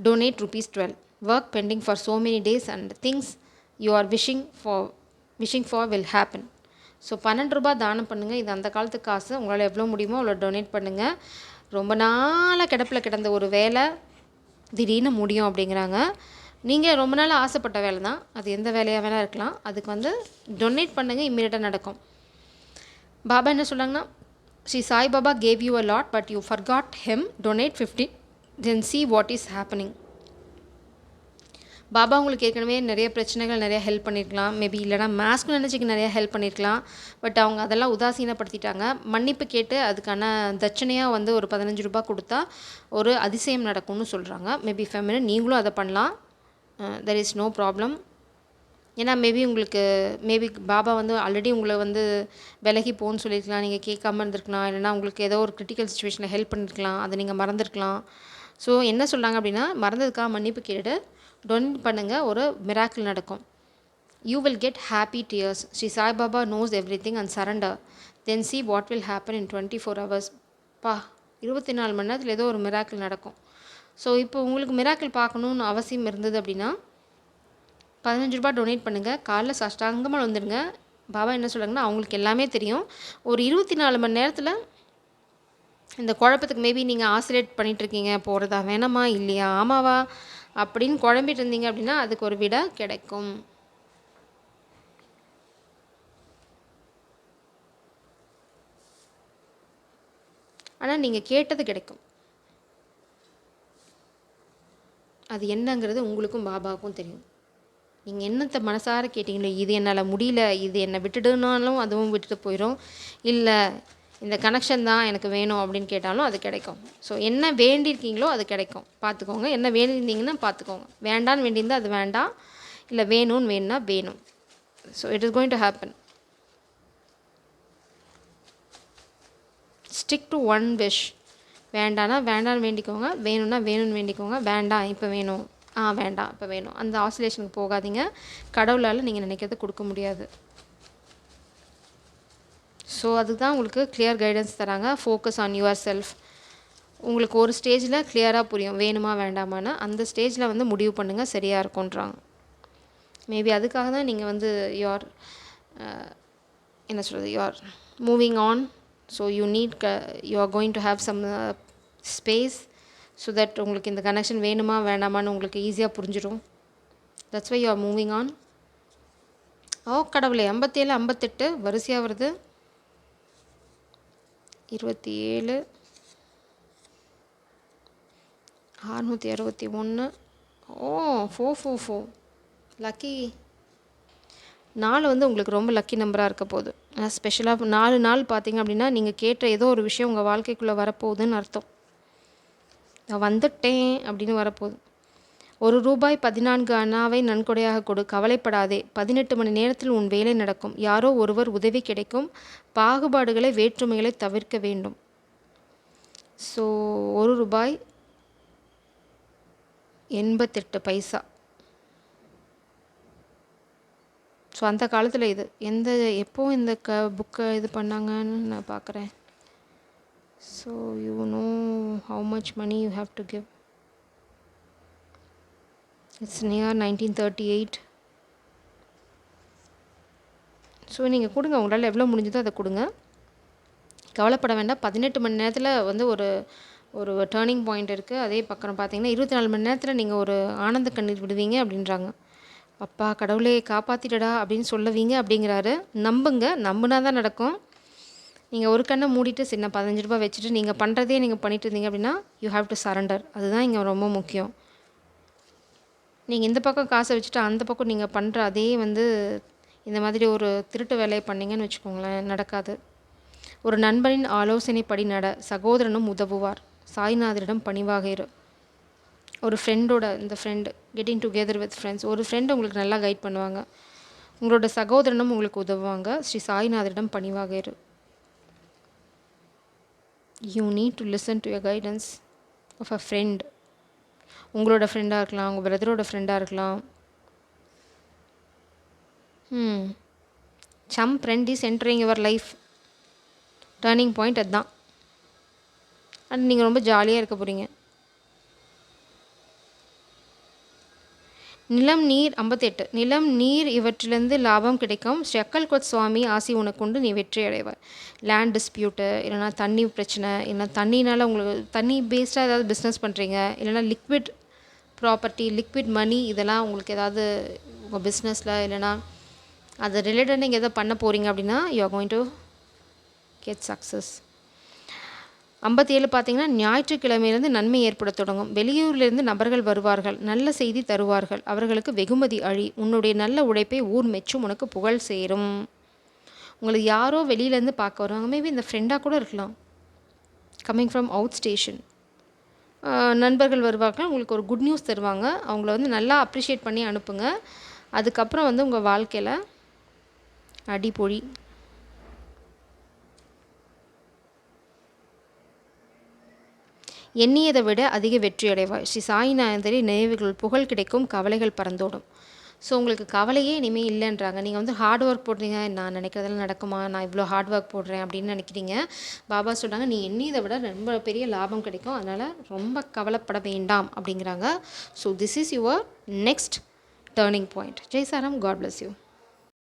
Donate ₹12. Work pending for so many days and things you are wishing for will happen. So ₹12 தானம் பண்ணுங்கள். இது அந்த காலத்து காசு. உங்களால் எவ்வளோ முடியுமோ அவ்வளோ டொனேட் பண்ணுங்கள். ரொம்ப நாளாக கிடப்பில் கிடந்த ஒரு வேலை திடீர்னு முடியும் அப்படிங்கிறாங்க. நீங்கள் ரொம்ப நாள் ஆசைப்பட்ட வேலை தான், அது எந்த வேலையாக வேணால் இருக்கலாம். அதுக்கு வந்து டொனேட் பண்ணுங்கள், இம்மீடியட்டாக நடக்கும். பாபா என்ன சொல்கிறாங்கன்னா, Shri Sai Baba gave you a lot but you forgot him, donate 50, then see what is happening. Baba உங்களுக்கு ஏற்கனவே நிறைய பிரச்சனைகள் நிறையா ஹெல்ப் பண்ணியிருக்கலாம், மேபி இல்லைனா மாஸ்க்கு நினச்சிக்கு நிறையா ஹெல்ப் பண்ணியிருக்கலாம். பட் அவங்க அதெல்லாம் உதாசீனப்படுத்திட்டாங்க. மன்னிப்பு கேட்டு அதுக்கான தட்சணையாக வந்து ஒரு ₹15 கொடுத்தா ஒரு அதிசயம் நடக்கும்னு சொல்கிறாங்க. மேபி ஃபெமினன் நீங்களும் அதை பண்ணலாம், தெர் இஸ் நோ ப்ராப்ளம். ஏன்னா மேபி பாபா வந்து ஆல்ரெடி உங்களை வந்து விலகி போன்னு சொல்லியிருக்கலாம், நீங்கள் கேட்காம இருந்திருக்கலாம், இல்லைனா உங்களுக்கு ஏதோ ஒரு கிரிட்டிக்கல் சுச்சுவேஷனில் ஹெல்ப் பண்ணியிருக்கலாம், அதை நீங்கள் மறந்துருக்கலாம். ஸோ என்ன சொல்கிறாங்க அப்படின்னா, மறந்ததுக்காக மன்னிப்பு கேட்டு டொனேட் பண்ணுங்கள், ஒரு மிராக்கிள் நடக்கும். You will get happy tears. Shri Sai Baba knows everything and surrender, then see what will happen in 24 hours. 24 மணி நேரத்தில் ஏதோ ஒரு மிராக்கிள் நடக்கும். ஸோ இப்போ உங்களுக்கு மிராக்கிள் பார்க்கணுன்னு அவசியம் இருந்தது அப்படின்னா ₹15 டொனேட் பண்ணுங்கள். காலைல சாஷ்டாங்கமாக வந்துடுங்க. பாபா என்ன சொல்கிறாங்கன்னா, அவங்களுக்கு எல்லாமே தெரியும். ஒரு 24 மணி நேரத்தில் இந்த குழப்பத்துக்கு மேபி நீங்கள் ஆசிலேட் பண்ணிகிட்ருக்கீங்க, போகிறதா வேணாமா இல்லையா ஆமாவா அப்படின்னு குழம்பிட்டு இருந்தீங்க அப்படின்னா அதுக்கு ஒரு விடை கிடைக்கும். ஆனால் நீங்கள் கேட்டது கிடைக்கும். அது என்னங்கிறது உங்களுக்கும் பாபாவுக்கும் தெரியும். நீங்கள் என்னத்தை மனசார கேட்டிங்களோ, இது என்னால் முடியல, இது என்னை விட்டுடுனாலும் அதுவும் விட்டுட்டு போயிடும், இல்லை இந்த கனெக்ஷன் தான் எனக்கு வேணும் அப்படின்னு கேட்டாலும் அது கிடைக்கும். ஸோ என்ன வேண்டியிருக்கீங்களோ அது கிடைக்கும், பார்த்துக்கோங்க. என்ன வேண்டியிருந்தீங்கன்னா பார்த்துக்கோங்க. வேண்டான்னு வேண்டியிருந்தால் அது வேண்டாம், இல்லை வேணும்னு வேணும்னா வேணும். So it is going to happen. Stick to one wish. வேண்டானா வேண்டான்னு வேண்டிக்கோங்க, வேணும்னா வேணும்னு வேண்டிக்கோங்க. வேண்டாம் இப்போ வேணும், வேண்டாம் இப்போ வேணும், அந்த ஆசிலேஷனுக்கு போகாதீங்க. கடவுளால் நீங்கள் நினைக்கிறத கொடுக்க முடியாது. ஸோ அதுதான் உங்களுக்கு கிளியர் கைடன்ஸ் தராங்க. Focus on your self. உங்களுக்கு ஒரு ஸ்டேஜில் கிளியராக புரியும் வேணுமா வேண்டாமான்னு. அந்த ஸ்டேஜில் வந்து முடிவு பண்ணுங்கள், சரியாக இருக்கும்ன்றாங்க. மேபி அதுக்காக தான் நீங்கள் வந்து யூஆர் என்ன சொல்கிறது, you're moving on. So you are going to have some space so that உங்களுக்கு இந்த கனெக்ஷன் வேணுமா வேண்டாமான்னு உங்களுக்கு ஈஸியாக புரிஞ்சிடும். That's why you are moving on. கடவுளே, 57 58 வரிசையாக வருது. 27 661. 444 லக்கி. 4 வந்து உங்களுக்கு ரொம்ப லக்கி நம்பராக இருக்க போகுது. ஸ்பெஷலாக 4 நாள் பார்த்தீங்க அப்படின்னா நீங்கள் கேட்ட ஏதோ ஒரு விஷயம் உங்கள் வாழ்க்கைக்குள்ளே வரப்போகுதுன்னு அர்த்தம். நான் வந்துட்டேன் அப்படின்னு வரப்போகுது. ₹1 14 அணாவை நன்கொடையாக கொடு, கவலைப்படாதே, 18 மணி நேரத்தில் உன் வேலை நடக்கும், யாரோ ஒருவர் உதவி கிடைக்கும், பாகுபாடுகளை வேற்றுமைகளை தவிர்க்க வேண்டும். ஸோ ₹1 88 ஸோ அந்த காலத்தில் இது எப்போ இந்த புக்கை இது பண்ணாங்கன்னு நான் பார்க்குறேன். So you know how much money you have to give. It's near 1938. ஸோ நீங்கள் கொடுங்க, உங்களால் எவ்வளோ முடிஞ்சதோ அதை கொடுங்க, கவலைப்பட வேண்டாம். 18 மணி நேரத்தில் வந்து ஒரு டேர்னிங் பாயிண்ட் இருக்குது. அதே பக்கம் பார்த்தீங்கன்னா 24 மணி நேரத்தில் நீங்கள் ஒரு ஆனந்த கண்ணீர் விடுவீங்க அப்படின்றாங்க. அப்பா கடவுளே காப்பாற்றிட்டடா அப்படின்னு சொல்லுவீங்க அப்படிங்கிறாரு. நம்புங்க, நம்புனா தான் நடக்கும். நீங்கள் ஒரு கண்ணை மூடிட்டு சரி நான் ₹15 வச்சுட்டு நீங்கள் பண்ணுறதே நீங்கள் பண்ணிட்டு இருந்தீங்க அப்படின்னா யூ ஹாவ் டு சரண்டர். அதுதான் இங்கே ரொம்ப முக்கியம். நீங்கள் இந்த பக்கம் காசை வச்சுட்டு அந்த பக்கம் நீங்கள் பண்ணுற அதே வந்து இந்த மாதிரி ஒரு திருட்டு வேலையை பண்ணிங்கன்னு வச்சுக்கோங்களேன், நடக்காது. ஒரு நண்பனின் ஆலோசனைப்படி நட, சகோதரனும் உதவுவார், சாய்நாதரிடம் பணிவாக இரு. ஒரு friend getting together with friends, ஒரு ஃப்ரெண்டு உங்களுக்கு நல்லா கைட் பண்ணுவாங்க, உங்களோட சகோதரனும் உங்களுக்கு உதவுவாங்க. ஸ்ரீ சாய்நாதரிடம் பணிவாக இரு. You need to listen to your guidance of a friend. உங்களோட ஃப்ரெண்டாக இருக்கலாம், உங்கள் பிரதரோட ஃப்ரெண்டாக இருக்கலாம். Some friend is entering your life. Turning point அதுதான். அண்ட் நீங்கள் ரொம்ப ஜாலியாக இருக்க போகிறீங்க. நிலம் நீர் 58. நிலம் நீர் இவற்றிலிருந்து லாபம் கிடைக்கும். ஷக்கல்கோட் சுவாமி ஆசி உனக்குண்டு நீ வெற்றி அடைவாய். லேண்ட் டிஸ்பியூட்டு, இல்லைனா தண்ணி பிரச்சனை, இல்லைனா தண்ணினால் உங்களுக்கு தண்ணி பேஸ்டாக ஏதாவது பிஸ்னஸ் பண்ணுறீங்க, இல்லைனா லிக்விட் ப்ராப்பர்ட்டி, லிக்விட் மணி, இதெல்லாம் உங்களுக்கு ஏதாவது உங்கள் பிஸ்னஸில் இல்லைனா அது ரிலேட்டட் நீங்கள் எதாவது பண்ண போகிறீங்க அப்படின்னா you are going to get success. 57 பார்த்தீங்கன்னா ஞாயிற்றுக்கிழமையிலேருந்து நன்மை ஏற்பட தொடங்கும். வெளியூர்லேருந்து நபர்கள் வருவார்கள், நல்ல செய்தி தருவார்கள், அவர்களுக்கு வெகுமதி அழி. உன்னுடைய நல்ல உழைப்பை ஊர் மெச்சும், உனக்கு புகழ் சேரும். உங்களுக்கு யாரோ வெளியிலேருந்து பார்க்க வருவாங்க, மேபி இந்த ஃப்ரெண்டாக கூட இருக்கலாம், கம்மிங் ஃப்ரம் அவுட் ஸ்டேஷன். நண்பர்கள் வருவார்கள், உங்களுக்கு ஒரு குட் நியூஸ் தருவாங்க, அவங்கள வந்து நல்லா அப்ரிஷியேட் பண்ணி அனுப்புங்க. அதுக்கப்புறம் வந்து உங்கள் வாழ்க்கையில் அடிப்பொழி. எண்ணியதை விட அதிக வெற்றி அடைவாய். ஸ்ரீ சாய்நாதரி நினைவுகள் புகழ் கிடைக்கும், கவலைகள் பறந்தோடும். ஸோ உங்களுக்கு கவலையே இனிமேல் இல்லைன்றாங்க. நீங்கள் வந்து ஹார்ட் ஒர்க் போடுறீங்க, நான் நினைக்கிறதெல்லாம் நடக்குமா, நான் இவ்வளோ ஹார்ட் ஒர்க் போடுறேன் அப்படின்னு நினைக்கிறீங்க. பாபா சொல்கிறாங்க நீ எண்ணியதை விட ரொம்ப பெரிய லாபம் கிடைக்கும், அதனால் ரொம்ப கவலைப்பட வேண்டாம் அப்படிங்கிறாங்க. So this is your next turning point. Jai சாரம், காட் பிளஸ் யூ.